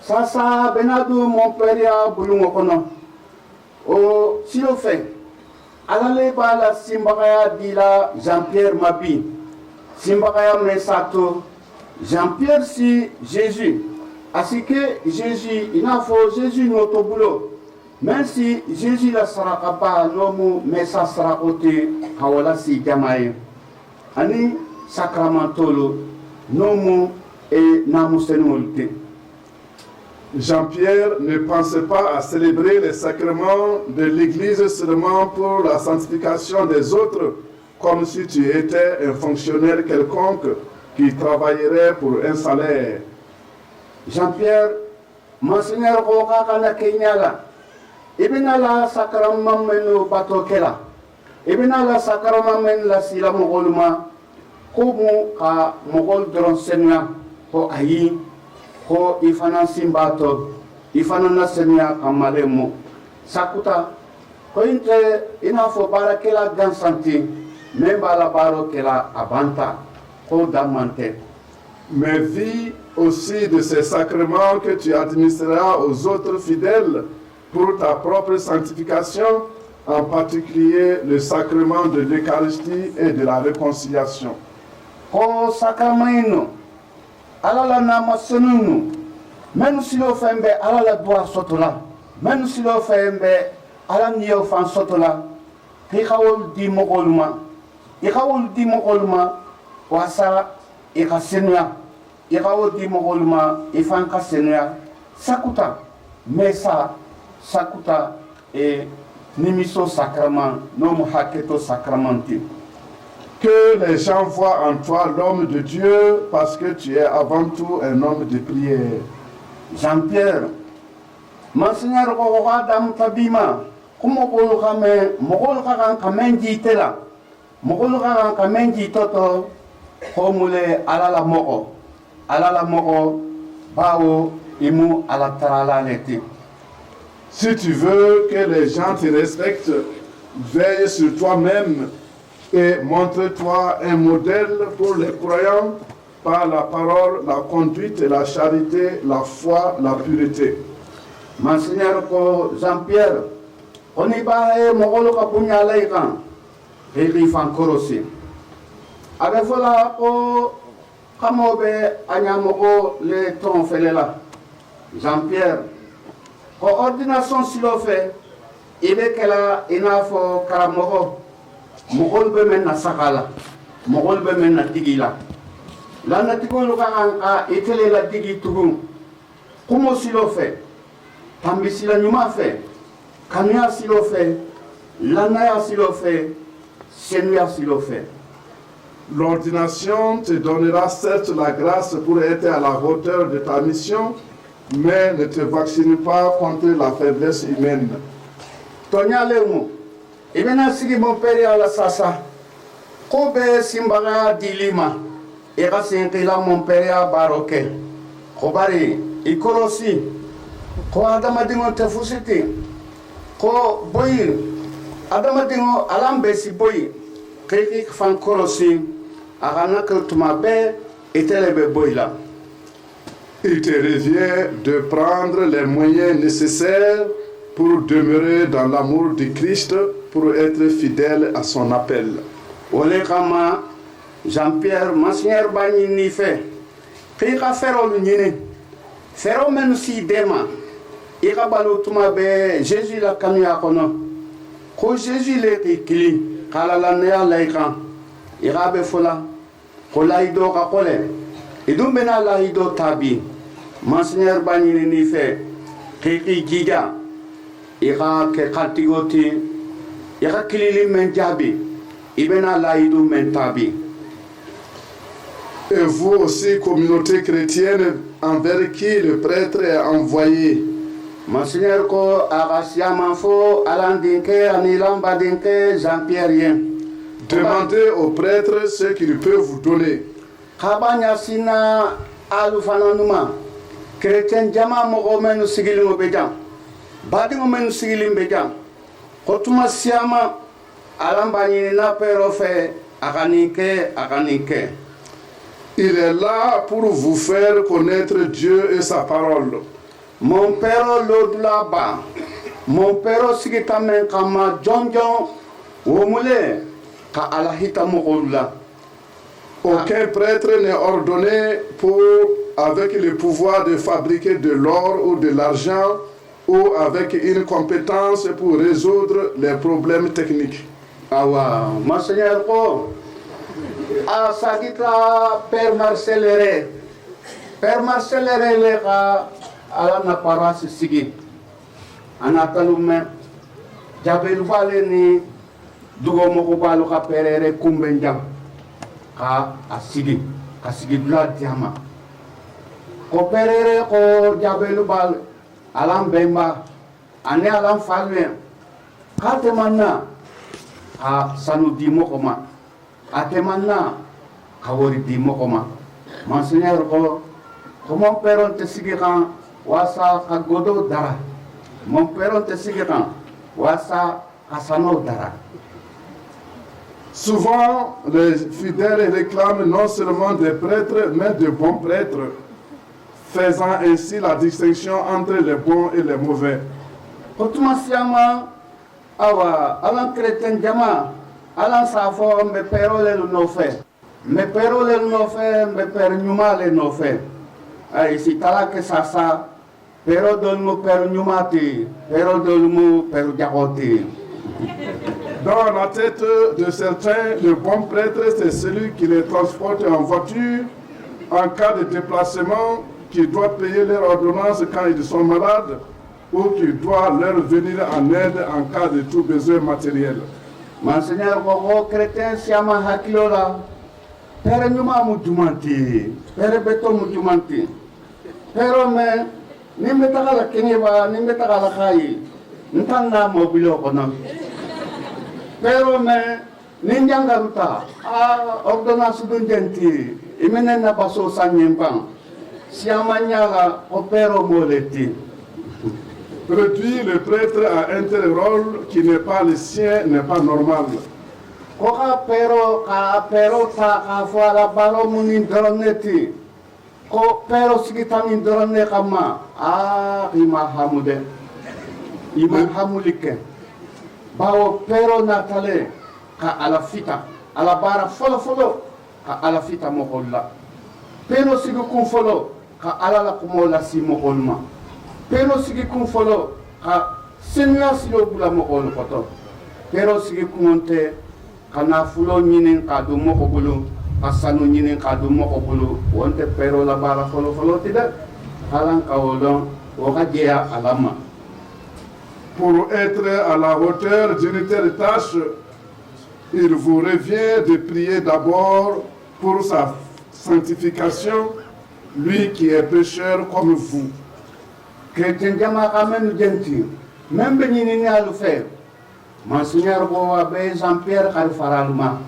Sasa Benadou, mon père Boulungokono. Oh, Silofe. Alale bala simbakaya dila Jean-Pierre Mabi. Simbakaya mesato Jean-Pierre si Jésus. Ainsi que Jésus, il a fait Jésus notre boulot. Même si Jésus la sarakapa nomu mesa sarakote hawala si jamae. Ani sacramentolo nomu et namusenolite. Jean-Pierre ne pensait pas à célébrer les sacrements de l'Église seulement pour la sanctification des autres, comme si tu étais un fonctionnaire quelconque qui travaillerait pour un salaire. Jean-Pierre, Monseigneur Kokakana Kenyala, Ibinala sacrament menu batokela, Ibinala sacrament men la sila mogoluma, Komu ka mogol dronsenya, Ko ayi, Ko ifana simbato, ifana nasenya kamalemo. Sakuta, ko inte inafo barakela gansanti, memba la baro kela abanta, ko damante. Mais vis aussi de ces sacrements que tu administreras aux autres fidèles pour ta propre sanctification, en particulier le sacrement de l'Eucharistie et de la réconciliation. Ko sacramento alala nama senunu menu silo fembe alala dua sotola menu silo fembe ala niyo fan sotola ikawol di mogoluma wasa ikasenya irawo di mogolma ifanka senya sakuta mesa sakuta et nimiso sacrament nomu haketo sacramenti. Que les gens voient en toi l'homme de Dieu parce que tu es avant tout un homme de prière. Jean-Pierre, Monseigneur Roha Dam Tabima, Kumokolo Kame, Mogol Karan Kamenji Tela, Mogol Karan Kamenji Toto, Komule Alala Moko, Bao, Imu Alatarala Leti. Si tu veux que les gens te respectent, veille sur toi-même et montre-toi un modèle pour les croyants par la parole, la conduite, la charité, la foi, la pureté. Monseigneur Jean-Pierre, on y va Mogolo Kapunya Laikan, et Fankorosi. Avec voilà, Kamobe Anyamoko, les Tonfelela. Jean-Pierre, coordination s'il le fait, il est qu'elle a inafo Karamoko. Mogol bemen na sakala, mogol bemen na tigila. La natigolo ka etele la tigi tugum. Kumo silo fait, tambi sila nyuma fait, kanya silo fait, lanaya silo fait, senuya silo fait. L'ordination te donnera certes la grâce pour être à la hauteur de ta mission, mais ne te vaccine pas contre la faiblesse humaine. Tonya lemu. Ibena sigi mon père à la sasa. Kobe simbaga dilima. Ega sinkila mon père à baroke. Kobari ikorosi. Ko adamadingo tefusiti. Ko boyi. Adamadingo alambesi boyi. Keki fan korosi. Agana keltumabe etelebe boyla. Il te revient de prendre les moyens nécessaires pour demeurer dans l'amour du Christ, pour être fidèle à son appel. Ole kama Jean-Pierre, Monseigneur Bani ni fait. Pika fero l'unine. Fero menu si dema. Ika balu tuma be Jésus la kanya kono. Ko Jésus le kili. Kala la nea laikan. Ika be fola. Ko laido ka kole. Idum bena laido tabi. Monseigneur Bani ni fait. Kiki giga. Ika ke kaltigoti. Ika kilili menjabi. Ibena laido mentabi. Et vous aussi, communauté chrétienne, envers qui le prêtre est envoyé. Monseigneur ko agasia manfo alandinke anilamba dinke Jean-Pierre. Demandez au prêtre ce qu'il peut vous donner. Kabanya sina alufananuma. Chrétien jama mogo menu sigilimo bejam. Badingo menu sigilim bejam. Kotuma siama alamba ni na perofe aganike. Il est là pour vous faire connaître Dieu et sa parole. Mon père l'odlaba. Mon père sigitamen kama jonjon womule ka alahita mogola. Aucun prêtre n'est ordonné avec le pouvoir de fabriquer de l'or ou de l'argent ou avec une compétence pour résoudre les problèmes techniques. Awa, Monseigneur ko a sagita Père Marcelere. Père Marcelere le ka ala na paroisse sigi. Anatalume jabelu vale ni dugo mo ko balu ka perere kumbenjam. Ka asigi dula diama. Ko perere ko jabelu bal alam bemba ane alam falme. Ka temanna a sanu dimo koma atemanna kawori dimo koma. Monseigneur ko mon père te sigi kan wasa ka godo dara. Mon père te sigi kan wasa kasano dara. Souvent, les fidèles réclament non seulement des prêtres, mais de bons prêtres, faisant ainsi la distinction entre les bons et les mauvais. Kotumasiama awa alan chrétien jama alan safo me pero le no fe me per nyuma le no fe ay si tala que sasa pero dolmo per nyumati pero dolmo per jagoti. Dans la tête de certains, le bon prêtre, c'est celui qui les transporte en voiture en cas de déplacement, qui doit payer leur ordonnance quand ils sont malades ou qui doit leur venir en aide en cas de tout besoin matériel. Monseigneur Gogo, chrétien, siama hakilola, père nyuma mujumanti, père beto mujumanti, père me, nimetaka la kenyeba, nimetaka la kai, ntanga mobilo kono, père me, ninjanga ruta, ordonnance d'undenti, imene na baso sanyembang, siama nyala opero moleti. Réduire le prêtre à un tel rôle qui n'est pas le sien n'est pas normal. Koka pero ta ka fuala balo munin doroneti. Ko pero sikitani dorone kama ima hamude. Ima hamulike. Bawo pero natale ka ala fita. Ala bara folo ka ala fita mokolla. Pero sigu kun folo ka ala la kumola si mokolma. Pero sigi kun folo ka senya silo bula mokolo koto. Pero sigi kumonte kana fulo nyinin ka do moko bulu ka sanu nyinin ka do moko bulu wonte pero la bara folo tidak halan ka wolon o ka jeya alama. Pour être à la hauteur d'une telle tâche, il vous revient de prier d'abord pour sa sanctification, lui qui est pécheur comme vous. Chrétien jama kamen genti même ni ni alu fe Monseigneur bo abe Jean-Pierre Karfaralma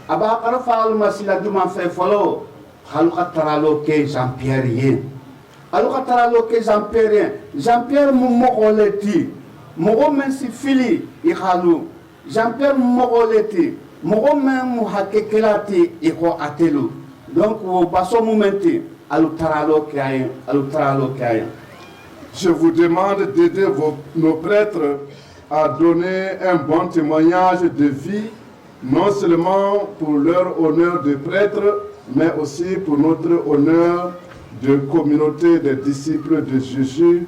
aba Karfaralma sila duma fe folo halu kataralo ke Jean-Pierre yen alu kataralo ke Jean-Pierre mu mokoleti mogo men si fili I halu Jean-Pierre mu mokoleti mogo men mu hakekelati iko atelu donc wo baso momenti alu taralo ke ayen. Je vous demande d'aider nos prêtres à donner un bon témoignage de vie, non seulement pour leur honneur de prêtre, mais aussi pour notre honneur de communauté des disciples de Jésus,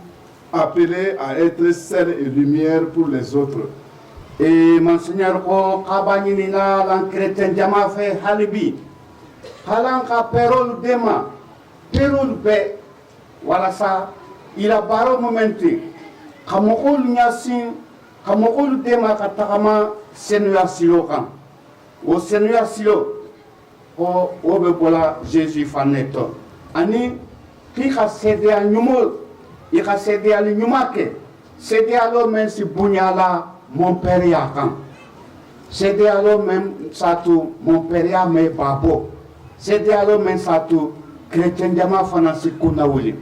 appelés à être sel et lumière pour les autres. Et Monseigneur, ko kabani nina lan chrétien jama fe halibi, halan ka perol dema, perol be, wala sa. Il a baro momenti kamokol nyasin kamokol dema katakama Seigneur silo kan o Seigneur silo o be bola Jésus faneto ani ki ka sede a nyumol I ka sede a nyumake sede a lo men si bunyala mon père ya kan sede a lo men satu mon père ya me babo sede a lo men satu chrétien jama fanasi kuna wuli.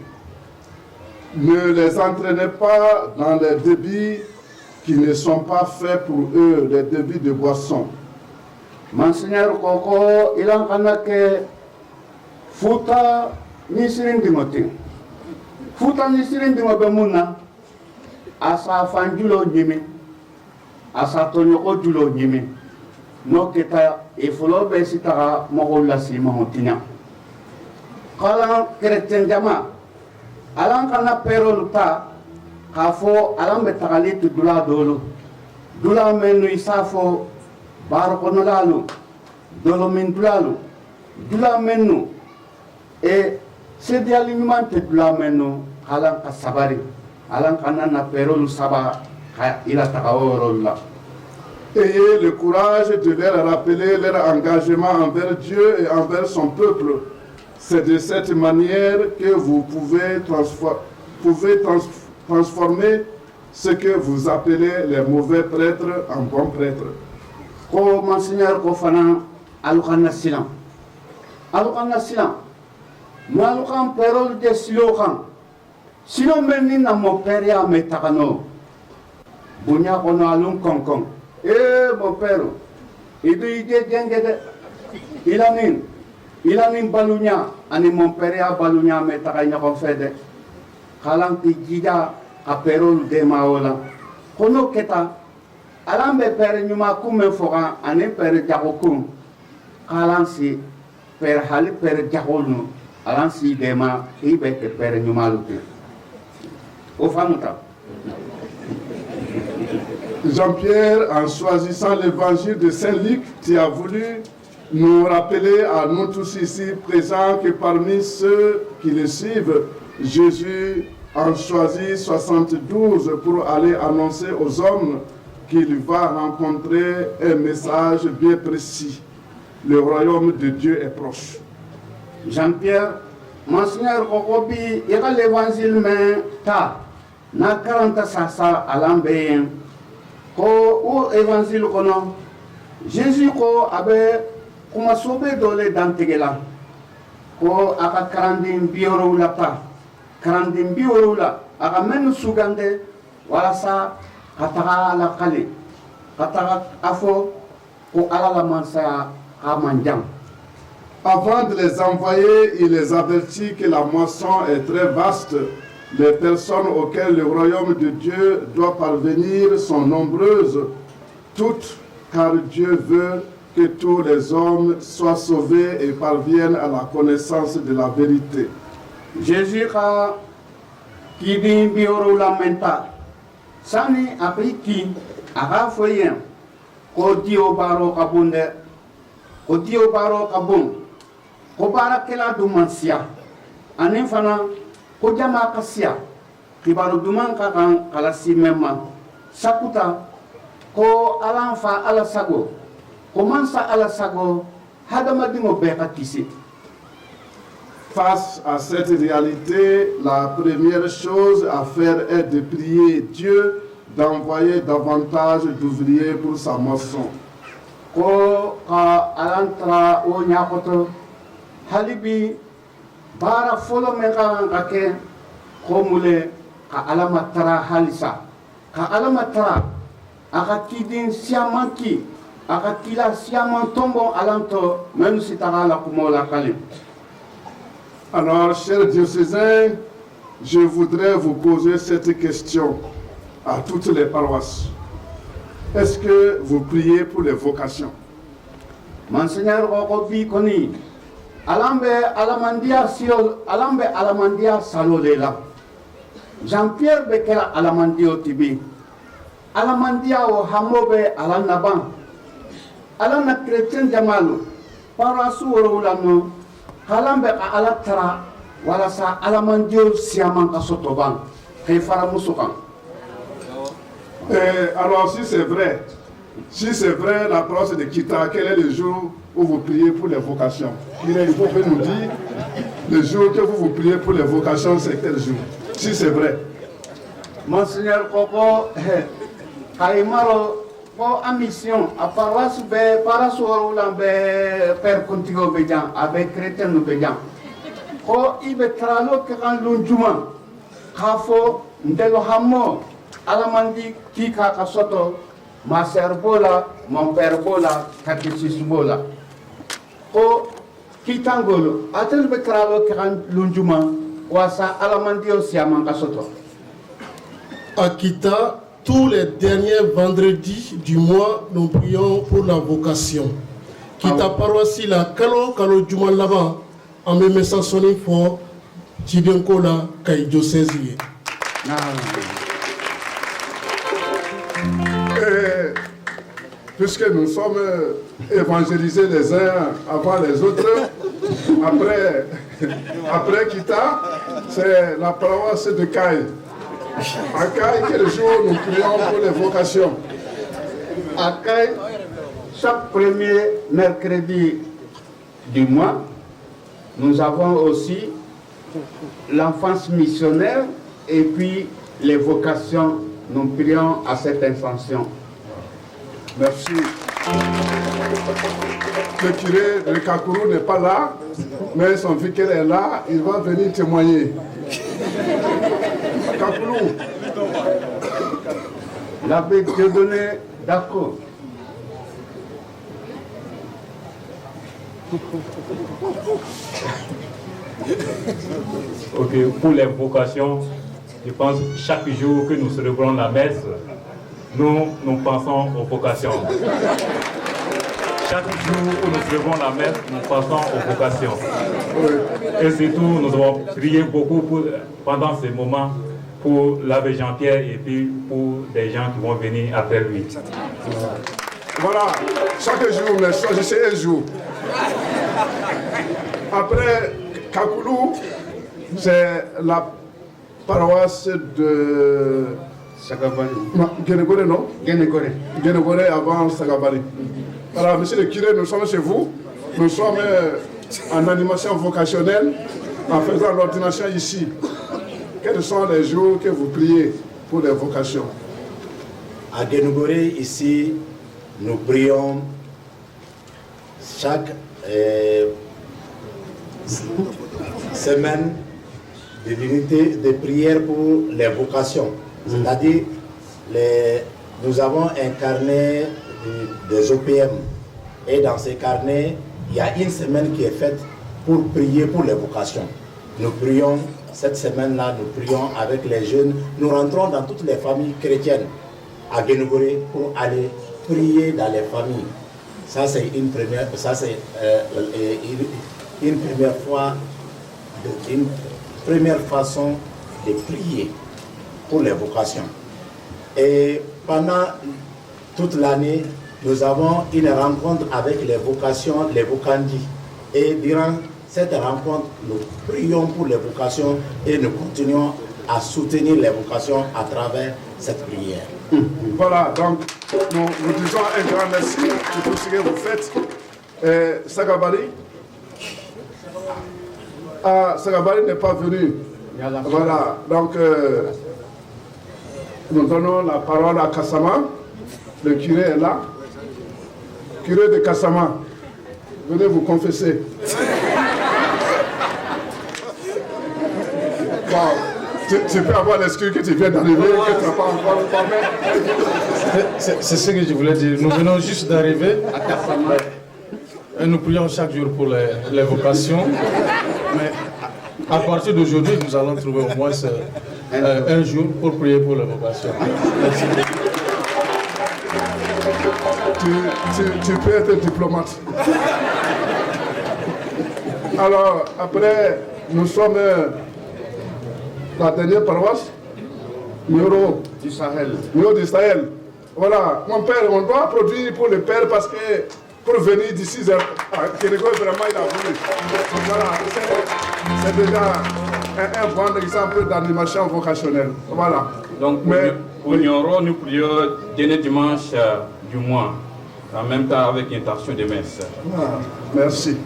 Ne les entraînez pas dans les débits qui ne sont pas faits pour eux, les débits de boisson. Monseigneur Koko, il en a que Futa Nisirin Dimoti. Futa Nisirin Dimobemuna, Asa Fanjulo Nimi, Asa Tonyoko Julo Nimi, no Keta, et Folo Besitara, Morola Simontina. Kalan Chrétien Jama. Alan kana pero luta kafo alan betakali tu dula dolo dula menu isafo barkono lalu dolo min dula menu e sedi alignmente dula menu alan kasabari alan kana na pero lu saba ila takaworolla. Ayez le courage de leur rappeler leur engagement envers Dieu et envers son peuple. C'est de cette manière que vous pouvez transformer ce que vous appelez les mauvais prêtres en bons prêtres. Ko Monseigneur ko fana alukana silam. No alukan perol de silokan. Silo menni na mo peria metakano. Bunya kono alun konkon. Mon père. Idu ide jengede ilanin balunya ani mon père balunya metakanya konfede. Kalang tijida a perol de maola. Kono keta alambe pere nyuma kume foka ani pere jagokum. Kalang si pere hali pere jagolnu. Alan si dema ibe ke pere nyuma luti. O famuta. Jean-Pierre, en choisissant l'évangile de Saint-Luc, tu as voulu nous rappeler à nous tous ici présents que parmi ceux qui le suivent, Jésus en choisit 72 pour aller annoncer aux hommes qu'il va rencontrer un message bien précis. Le royaume de Dieu est proche. Jean-Pierre, Monseigneur Okobi, il y a l'évangile, mais ta, na 40 sasa alambeyen, ko ou évangile kono, Jésus ko abe kuma sobe dole dantegela, ko aka karandin bioro la ta, karandin bioro la, aka menu sugande, wala sa katara la kale, katara afo, ko ala la mansa amanjang. Avant de les envoyer, il les avertit que la moisson est très vaste. Les personnes auxquelles le royaume de Dieu doit parvenir sont nombreuses, toutes, car Dieu veut que tous les hommes soient sauvés et parviennent à la connaissance de la vérité. Jésus a dit bioro lamenta, sani apriki aga foyen, ko dio baro kabunde, ko dio baro kabun. Ko barakela dumansia anin fana ko jama kasia kibaru duman ka kan kalasi memma sakuta ko alanfa ala sago ko mansa ala sago hadama dingo be ka kisi. Face à cette réalité, la première chose à faire est de prier Dieu d'envoyer davantage d'ouvriers pour sa moisson. Ko ka alantra o nyakoto halibi bara folo meka ngake komule ka alamatara halisa ka alamatara aka kidin siamanki aka kila siaman tombo alanto même si tarala kumola kalim. Alors, chers diocésains, je voudrais vous poser cette question à toutes les paroisses. Est-ce que vous priez pour les vocations? Monseigneur Okobi Koni, alambe alamandia salolela. Jean-Pierre Bekela alamandio tibi. Alamandia o hamobe alanaban. Alana chrétien jamalu. Parasu orulano. Halambe alatara wala sa alamandio siaman kasotoban. Kefara musukan. Alors, si c'est vrai, la paroisse de Kita, quel est le jour où vous priez pour les vocations? Il faut que nous dire le jour que vous priez pour les vocations, c'est quel jour? Si c'est vrai. Monseigneur Koko, Kaimaro, pour la mission, à paroisse, parasoro lambe, père contigo béjan, avec chrétien nous béjan. Ko ibe tralo kekan lunjuma, kafo, ndelo hamo, alamandi kika kasoto, ma sœur bola, mon père bola, kakisis bola. Ko kitangolo, atel betralo kekan lunjuma, wasa alamandio siaman kasoto. À Kita, tous les derniers vendredis du mois, nous prions pour la vocation. Kita paroisse la kalo kalo juma laba, en me messant sonné fort, Chidenkola kay diocèse. Puisque nous sommes évangélisés les uns avant les autres, après Kita, c'est la paroisse de Caille. À Caille, quel jour nous prions pour les vocations? À Caille, chaque premier mercredi du mois, nous avons aussi l'enfance missionnaire et puis les vocations. Nous prions à cette intention. Merci. Le curé de Kakourou n'est pas là, mais son vicaire est là, il va venir témoigner. Kakourou. L'abbé Dieudonné, d'accord. Ok, pour les vocations, je pense que chaque jour que nous célébrons la messe, nous pensons aux vocations. Chaque jour où nous célébrons la messe, nous pensons aux vocations. Et surtout, nous avons prié beaucoup pendant ces moments pour l'abbé Jean-Pierre et puis pour des gens qui vont venir après lui. Voilà, chaque jour, mais choisissez un jour. Après Kakoulou, c'est la paroisse de Sagabali. Non, Guénégoré, non? Guénégoré. Guénégoré avant Sagabali. Alors, monsieur le curé, nous sommes chez vous. Nous sommes en animation vocationnelle, en faisant l'ordination ici. Quels sont les jours que vous priez pour les vocations? À Guénégoré, ici, nous prions chaque semaine de l'unité de prière pour les vocations. C'est-à-dire, nous avons un carnet des OPM. Et dans ces carnets, il y a une semaine qui est faite pour prier pour les vocations. Nous prions, cette semaine-là, nous prions avec les jeunes. Nous rentrons dans toutes les familles chrétiennes à Guénégoré pour aller prier dans les familles. Ça, c'est une première, une première fois, une première façon de prier pour les vocations. Et pendant toute l'année, nous avons une rencontre avec les vocations, les vocandis. Et durant cette rencontre, nous prions pour les vocations et nous continuons à soutenir les vocations à travers cette prière. Voilà, donc nous vous disons un grand merci pour tout ce que vous faites. Sagabali, Sagabali n'est pas venu. Voilà, donc nous donnons la parole à Kassama. Le curé est là. Curé de Kassama, venez vous confesser. Wow. Tu peux avoir l'excuse que tu viens d'arriver, que tu n'as pas encore formé. C'est ce que je voulais dire. Nous venons juste d'arriver à Kassama. Et nous prions chaque jour pour les vocations. Mais à partir d'aujourd'hui, nous allons trouver au moins un jour pour prier pour les vocations. Merci. Tu peux être diplomate. Alors, après, nous sommes la dernière paroisse, Nioro du Sahel. Nioro du Sahel. Voilà, mon père, on doit produire pour le père parce que pour venir d'ici, Kénégo, vraiment, il a voulu. Voilà, c'est déjà un bon exemple d'animation vocationnelle. Voilà. Donc, pour Nioro, nous prions dernier dimanche du mois, en même temps avec intention de messe. Ah, merci.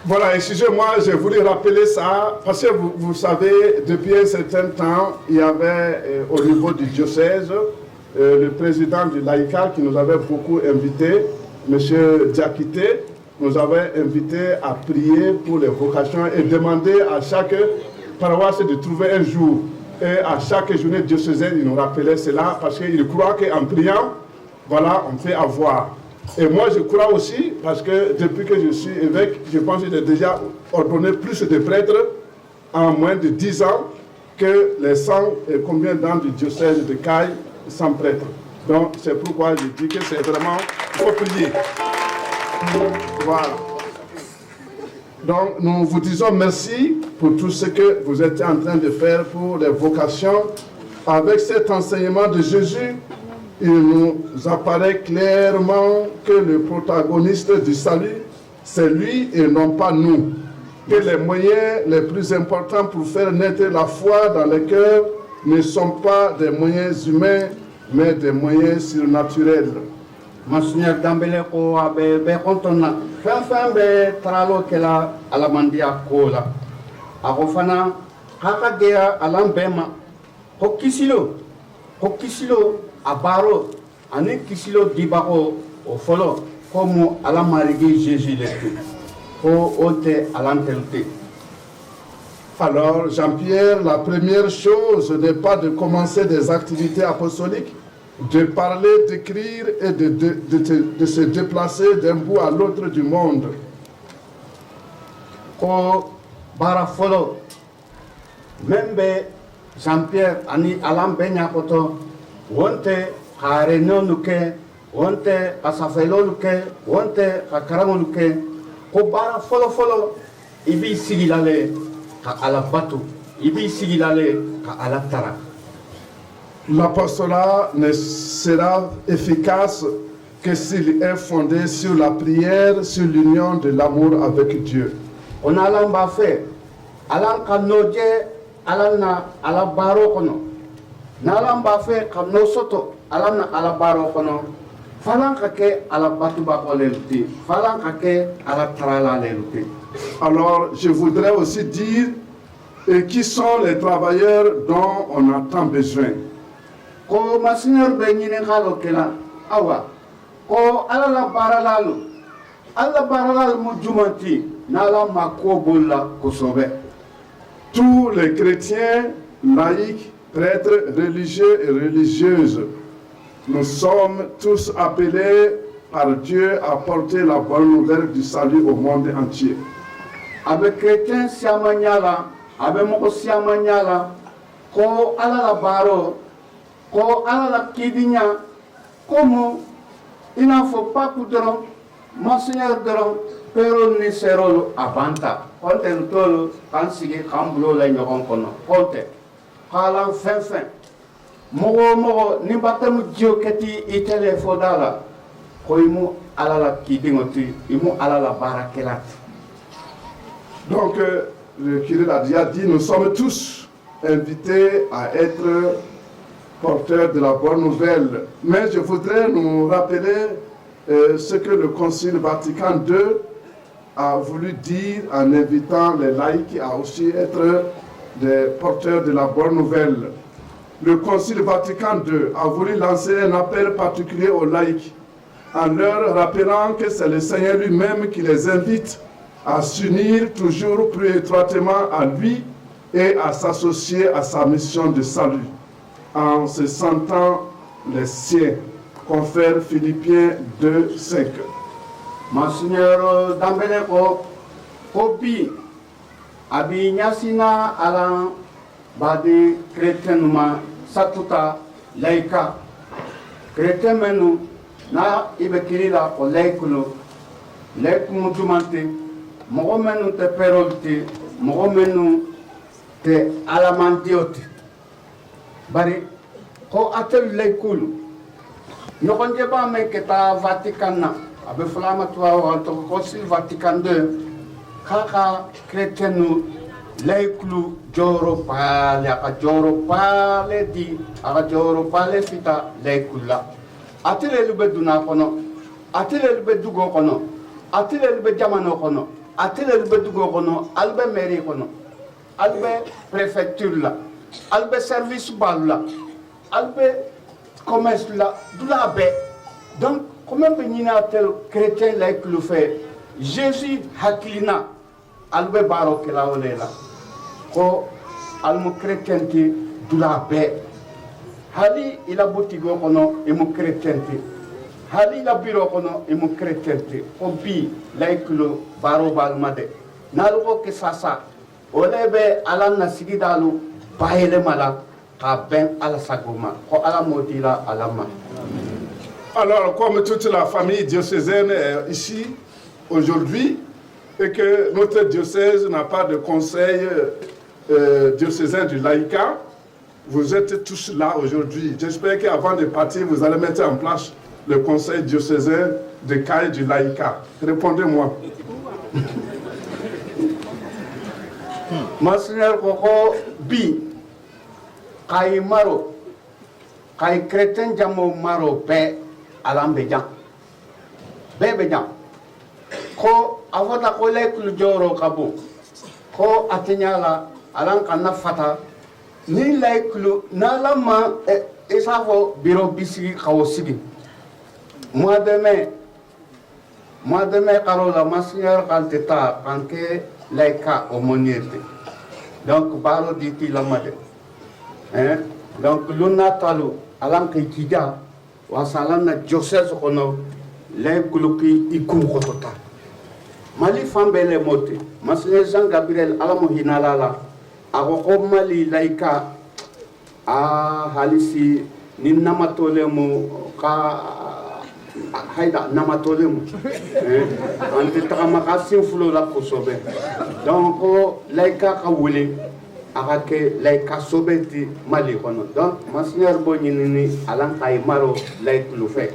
Voilà, excusez-moi, j'ai voulu rappeler ça, parce que vous savez, depuis un certain temps, il y avait au niveau du diocèse, le président du laïcat qui nous avait beaucoup invités, M. Diakité, nous avait invités à prier pour les vocations et demander à chaque paroisse de trouver un jour. Et à chaque journée diocésaine, il nous rappelait cela parce qu'il croit qu'en priant, voilà, on peut avoir. Et moi, je crois aussi, parce que depuis que je suis évêque, je pense que j'ai déjà ordonné plus de prêtres en moins de 10 ans que les 100 et combien d'ans du diocèse de Caille sans prêtre. Donc, c'est pourquoi je dis que c'est vraiment, il faut prier. Voilà. Donc, nous vous disons merci pour tout ce que vous êtes en train de faire pour les vocations. Avec cet enseignement de Jésus, il nous apparaît clairement que le protagoniste du salut, c'est lui et non pas nous. Que les moyens les plus importants pour faire naître la foi dans les cœurs ne sont pas des moyens humains, mais des moyens surnaturels. Monseigneur Dambélé ko abe be kontona fɛn bɛ taralo kɛla alamandiya ko la a ko fana k'a ka gɛlɛya alan bɛɛ ma ko kisilo a baaro ani kisilo dibago o fɔlɔ ko mu alamarigi Jésus le tu ko o tɛ alan tɛlu te. Alors Jean-Pierre, la première chose n'est pas de commencer des activités apostoliques, de parler, d'écrire et de se déplacer d'un bout à l'autre du monde. Ko bara folo membe Jean-Pierre ani alam benya koto wonte hareno nuke wonte asafelo nuke wonte akaramo nuke ko bara folo ibi sigilale ka ala batu ibi sigilale ka ala tara. L'apostolat ne sera efficace que s'il est fondé sur la prière, sur l'union de l'amour avec Dieu. On a l'ambafé, alan kanodje, alan na alabaro kono. Na l'ambafé kamno soto, alan na alabaro kono. Falan kake alabatuba koleluti, falan kake alatrala leluti. Alors, je voudrais aussi dire qui sont les travailleurs dont on a tant besoin. Ko masignor be nyine khalo kela awa ko ala baralalu mu jumanti nala mako bolla ko sobe. Tous les chrétiens, laïcs, prêtres, religieux et religieuses, nous sommes tous appelés par Dieu à porter la bonne nouvelle du salut au monde entier. Avec chrétiens siamanyala, avec moko siamanyala, ko ala la baro, ko ala la kidinya, comme il n'en faut pas pour dron, monseigneur dron, pero ni serolo abanta. Konte ntolo kansigi kambulo la nyogon kono. Konte, kalan fin. Mogo ni batamu jioketi itele fodala, ko imu ala la kidingoti, imu ala la barakelati. Donc, le curé l'a déjà dit, nous sommes tous invités à être porteurs de la bonne nouvelle. Mais je voudrais nous rappeler ce que le Concile Vatican II a voulu dire en invitant les laïcs à aussi être des porteurs de la bonne nouvelle. Le Concile Vatican II a voulu lancer un appel particulier aux laïcs en leur rappelant que c'est le Seigneur lui-même qui les invite à s'unir toujours plus étroitement à lui et à s'associer à sa mission de salut, en se sentant les siens. Confère Philippiens 2:5. Monseigneur Dambele kopi abi nyasina alan badi chrétien ma satuta laika chrétien menu na ibekiri la ko laikulu laiku jumante mogo menu te perolti mogo menu te alamantiote bari ko atel laikulu nokonje ba men keta Vatican na abe flama tuwa wanto Concile Vatican II kaka chrétienu laikulu joro pale aka joro pale di aka joro pale fita laikula atile lube duna kono atile lube dugo kono atile lube jamano kono atile lube dugo kono albe mairie kono albe préfecture la albe service bal la albe commerce la dula be donc comment benina tel chrétien laïc le fait Jésus haklina albe baro kela olela ko almu chrétien ti dula be hali ila botigo kono e mu chrétien ti hali la biro kono e mu chrétien ti ko bi laïc le baro balmade nalugo ke sasa olebe alanna sigidalu bayele mala ka ben ala sagoma ko ala modila alama. Alors, comme toute la famille diocésaine est ici aujourd'hui et que notre diocèse n'a pas de conseil diocésain du laïcat, vous êtes tous là aujourd'hui. J'espère qu'avant de partir, vous allez mettre en place le conseil diocésain de CAI du laïcat. Répondez-moi. Monseigneur Koko Bi, Kai Maro, Kai Chrétien Jamo Maro Pe, Alambejan. Bebejan. Ko avota ko lekul joro kabu. Ko atinyala alan kana fata. Ni lekulu na lama esavo biro bisigi kawosigi. Mois de mai karola Monseigneur kanteta kanke laika omoniete. Donc baro diti lamade. Donc luna talu alam kikija wasalan na diocèse kono lekuluki ikum kotota. Mali fambele mote Monseigneur Jean Gabriel alamo hinalala agoko mali laika a halisi ni namatolemu ka haida namatolemu ante takama kasin fulo la kosobe donc laika ka wule akake laika sobeti Mali kono. Donc Monseigneur Boninini alan kaimaro laik lu fait.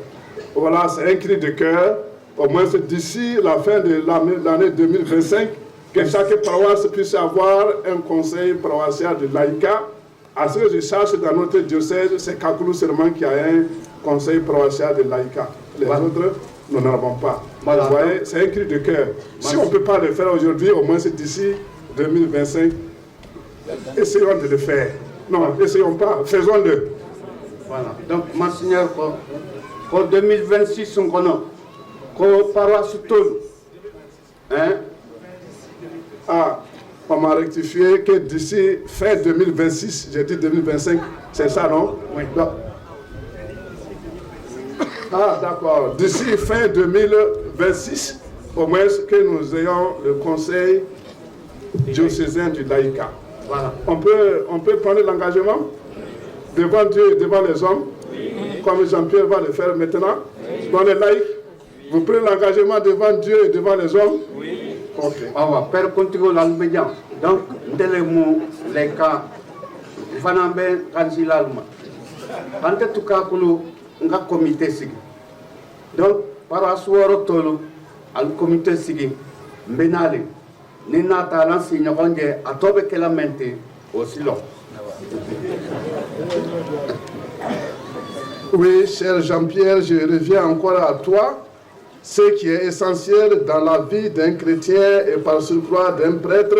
Voilà, c'est un cri de cœur. Au moins d'ici la fin de l'année 2025, que chaque paroisse puisse avoir un conseil paroissial de laïcat. À ce que je sache, dans notre diocèse, c'est Kakoulou seulement qui a un conseil paroissial de laïcat. Les autres, nous n'en avons pas. Voilà. Vous voyez, c'est un cri de cœur. Si on ne peut pas le faire aujourd'hui, au moins c'est d'ici 2025, essayons de le faire. Non, essayons pas, faisons-le. Voilà. Donc, Monseigneur, pour 2026, on connaît. Pour paroisse tout. Hein? Ah, on m'a rectifié que d'ici fin 2026, j'ai dit 2025, c'est ça, non? Oui. Ah, d'accord. D'ici fin 2026, au moins que nous ayons le conseil diocésain du laïcat. Voilà. On peut prendre l'engagement devant Dieu et devant les hommes, comme Jean-Pierre va le faire maintenant. Dans les laïcs, vous prenez l'engagement devant Dieu et devant les hommes? Oui. Ok. Père Contigo l'Albédian. Donc, Ndelemu, les cas, Fanambe, Kansilalma. En tout cas, un comité sigi. Donc, par assuaro tolu, al comité sigi, Benali, Nina Talan Signoronge, a Tobe Kelamente, au Silon. Oui, cher Jean-Pierre, je reviens encore à toi. Ce qui est essentiel dans la vie d'un chrétien et par surcroît d'un prêtre,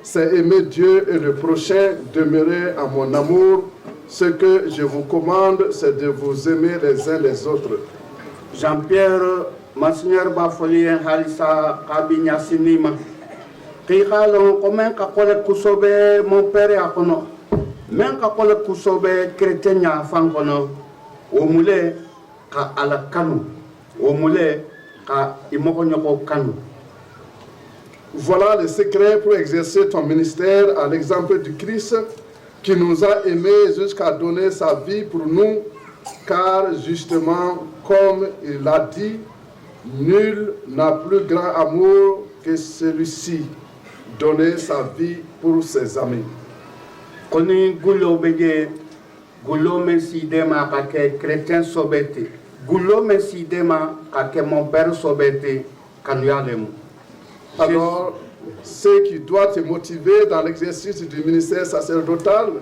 c'est aimer Dieu et le prochain, demeurer à mon amour. Ce que je vous commande, c'est de vous aimer les uns les autres. Jean-Pierre, Monseigneur Bafolien Halissa Kabinya Sinima. Kikalo, comment kakole kusobe mon père akono. Même kakole kusobe chrétien ya fankono. Au moulé ka ala kanu. Au moulé. Voilà le secret pour exercer ton ministère à l'exemple du Christ qui nous a aimés jusqu'à donner sa vie pour nous, car justement, comme il l'a dit, nul n'a plus grand amour que celui-ci, donner sa vie pour ses amis. Koni gulo bege gulo mensi dema kake chrétien sobete. Gulo mensi dema kake mon père sobete kanuyalemu. Alors, ce qui doit te motiver dans l'exercice du ministère sacerdotal,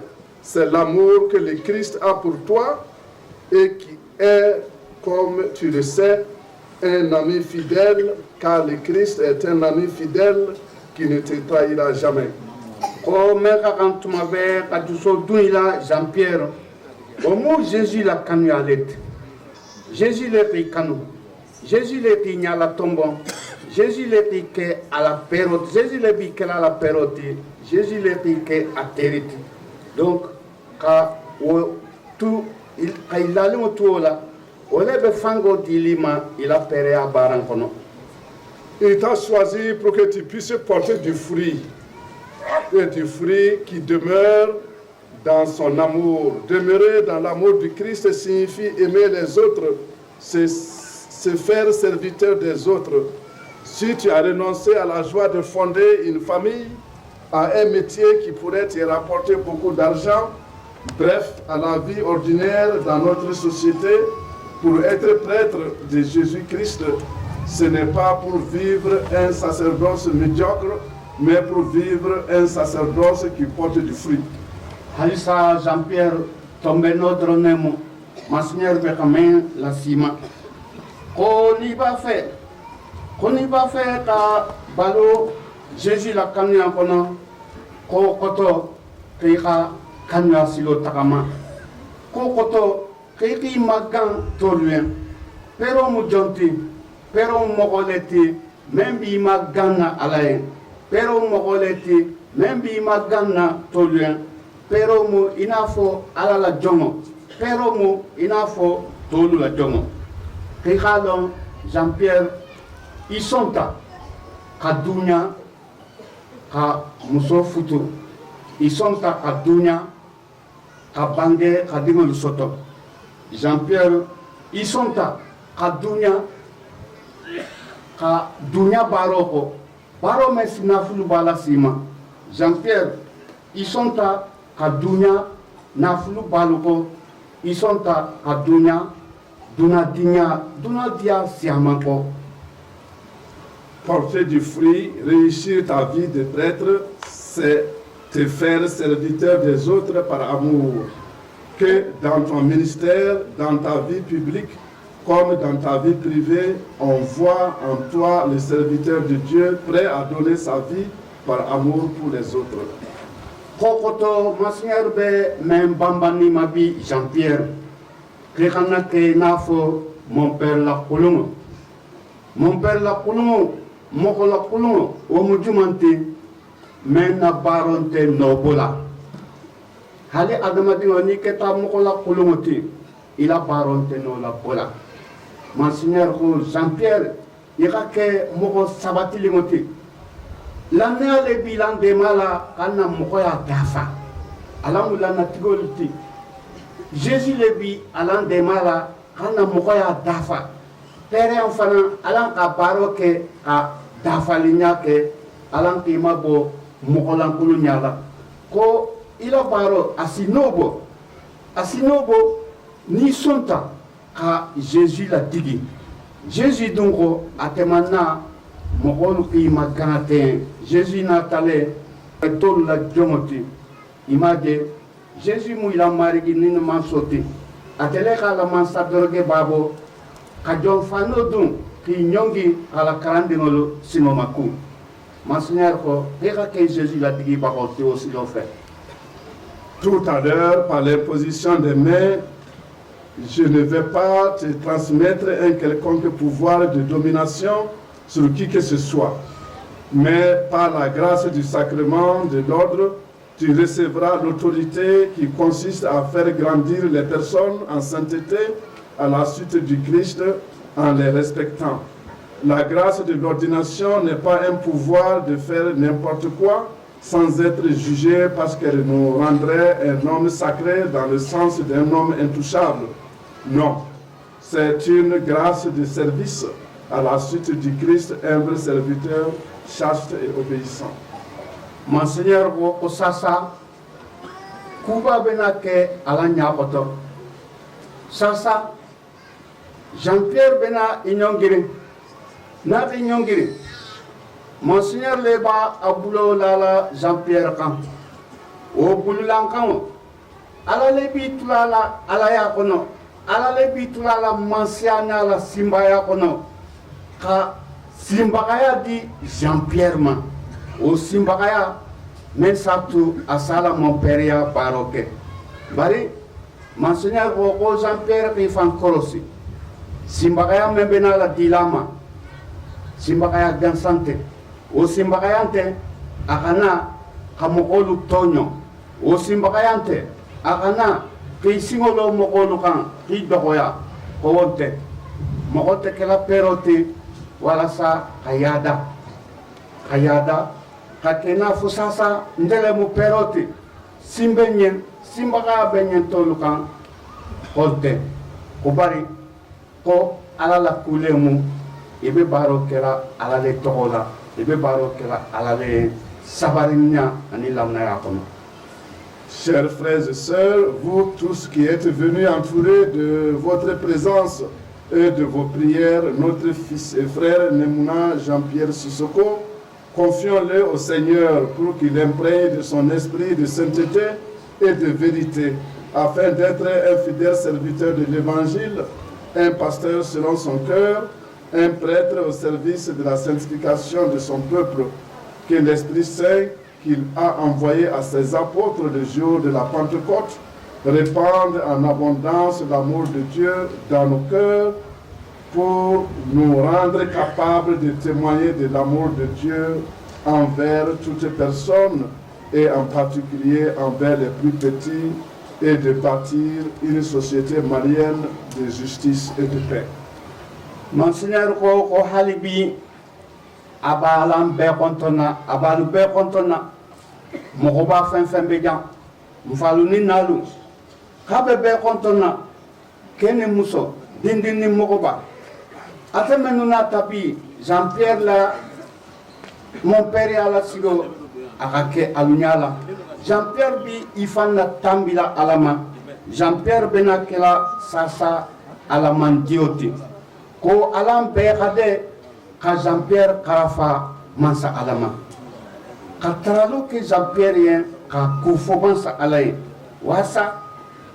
c'est l'amour que le Christ a pour toi et qui est, comme tu le sais, un ami fidèle, car le Christ est un ami fidèle qui ne te trahira jamais. Comme quand tu m'avais dit Jean-Pierre, au mot Jésus la canuyalette. Jésus le prit canou. Jésus le prit la tombon. Jésus le prit à la pérote. Jésus le prit à la pérote. Jésus le prit à terite. Donc, quand il allait autour là, on avait fango d'ilima, il a péré à Barankono. Il t'a choisi pour que tu puisses porter du fruit. Et du fruit qui demeure dans son amour. Demeurer dans l'amour du Christ signifie aimer les autres, se faire serviteur des autres. Si tu as renoncé à la joie de fonder une famille, à un métier qui pourrait te rapporter beaucoup d'argent, bref, à la vie ordinaire dans notre société, pour être prêtre de Jésus-Christ, ce n'est pas pour vivre un sacerdoce médiocre, mais pour vivre un sacerdoce qui porte du fruit. Halissa Jean-Pierre tombe notre nemo, Monseigneur Bécamin la cima. Qu'on y va faire ka balo Jésus la kanya kono, ko koto keika kanya silo takama, ko koto keiki magan toluen, pero mu jonti, pero mogoleti, même bi magana alaye, pero mogoleti, même bi magana toluen. Pero mu inafo ala la jongo, pero mu inafo tolu la jongo. Kikalo Jean-Pierre isonta kadunya ka muso futu, isonta kadunya ka bange kadimo lusoto. Jean-Pierre isonta kadunya ka dunya baroko, baro mesina fulu bala sima. Jean-Pierre ils sont à Kadunya, Naflu Baluko, ils sont à Kadunya, Dunadia Siamanko. Porter du fruit, réussir ta vie de prêtre, c'est te faire serviteur des autres par amour. Que dans ton ministère, dans ta vie publique, comme dans ta vie privée, on voit en toi le serviteur de Dieu prêt à donner sa vie par amour pour les autres. Kokoto Monseigneur be Membambani Mabi Jean-Pierre, Krekanake Nafo, mon père la Kolongo. Mon père la Kolongo, Moko la Kolongo, Omujumante, Mena Baronte Nobola. Hale Adamadino Niketa Moko la Kolongo, il a Baronte no la Bola. Monseigneur Jean-Pierre, il y a que Moko Sabati Limote. L'année à bilan de Mala, Anna Mokoya Dafa, Alamulana Tigoliti. Jésus le bi, Alan de Mala, Anna Mokoya Dafa. Père enfant, Alan Kabaroke, a Dafa Lignake, Alan Kimabo, Mokolan Kulunyala. Ko il a baro Asinobo, ni sonta, ka Jésus la digi. Jésus donc, a temana. Mokolu ki makanate Jésus natale tol la jomoti imade Jésus mu ila marigi ni man soti atele kala man sadorge babo ka jon fano dun ki nyongi ala karandinolo simomaku Monseigneur ko peka ke Jésus la digi babo te aussi l'ont fait. Tout à l'heure, par l'imposition des mains, je ne vais pas te transmettre un quelconque pouvoir de domination sur qui que ce soit. Mais par la grâce du sacrement de l'ordre, tu recevras l'autorité qui consiste à faire grandir les personnes en sainteté à la suite du Christ en les respectant. La grâce de l'ordination n'est pas un pouvoir de faire n'importe quoi sans être jugé parce qu'elle nous rendrait un homme sacré dans le sens d'un homme intouchable. Non, c'est une grâce de service à la suite du Christ, humble serviteur, chaste et obéissant. Monseigneur Osasa, Kuba Benake Alanyakoto. Sasa, Jean-Pierre Bena Inyongiri, Nati Inyongiri. Monseigneur Leba Abulo Lala Jean-Pierre Kan. O Bululankan, Alalebi Tulala Alayakono, Alalebi Tulala Mansiana la Simbaya Kono. Ka Simbakaya di Jean-Pierre ma o Simbakaya men sabtu asala mon père baroke bari Monseigneur ko Jean-Pierre ki fan korosi Simbakaya men benala dilama Simbakaya gansante o Simbakayante akana kamokolu tonyo o Simbakayante akana ki singolo mokolu kan ki dogoya ko wonte mokote kala perote wala sa kayada kakena fusasa ndele mu perote simbenyen simbaka benyen tolukan holte ko bari ko alala kulemu ibe baro kera alale togola ibe baro kera alale sabarinya ani lamna yakono. Chers frères et sœurs, vous tous qui êtes venus entourés de votre présence et de vos prières, notre fils et frère Nemouna Jean-Pierre Sissoko, confions-le au Seigneur pour qu'il imprègne de son esprit de sainteté et de vérité, afin d'être un fidèle serviteur de l'Évangile, un pasteur selon son cœur, un prêtre au service de la sanctification de son peuple, que l'Esprit Saint qu'il a envoyé à ses apôtres le jour de la Pentecôte répande en abondance l'amour de Dieu dans nos cœurs pour nous rendre capables de témoigner de l'amour de Dieu envers toutes personnes et en particulier envers les plus petits et de bâtir une société malienne de justice et de paix. Monseigneur ko halibi abalam be kontona abalu be kontona mogoba fen be jam mfalu ni nalu kabe be kontona kene muso dindin ni mogoba atemenuna tapi Jean-Pierre la mon père ala sigo akake alunyala Jean-Pierre bi ifana tambila alama Jean-Pierre benakela sasa alaman dioti ko alam bekhade ka Jean-Pierre karafa mansa alama kataralo ke Jean-Pierre yen ka kufo mansa alay wasa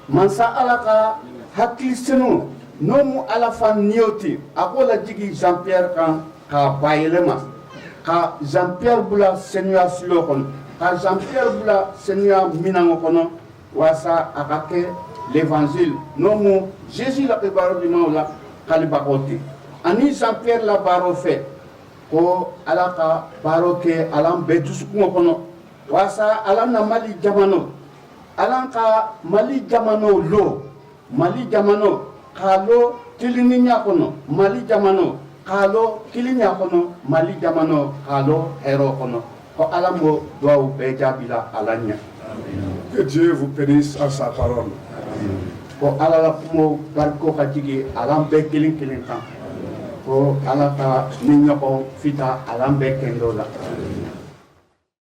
mansa alaka hakil senu nomu alafan nioti akola jigi Jean-Pierre kan ka bayelema ka Jean-Pierre bula seigneur silokon ka Jean-Pierre bula seigneur minango kono wasa akake l'évangile nomu Jésus la baro di maula kalibakoti ani Jean-Pierre la baro fait ko alaka baro ke alam betus kono wasa alam na mali jamano alam ka mali jamano lo mali jamano kalo kilini nyakono mali jamano kalo kilini nyakono mali jamano kalo hero kono ko alambo do beja bila alanya. Que Dieu vous bénisse en sa parole. Ko alala kumo barko katigi alam be kilin kilin kan ko alaka ninyo ko fita alam be kendola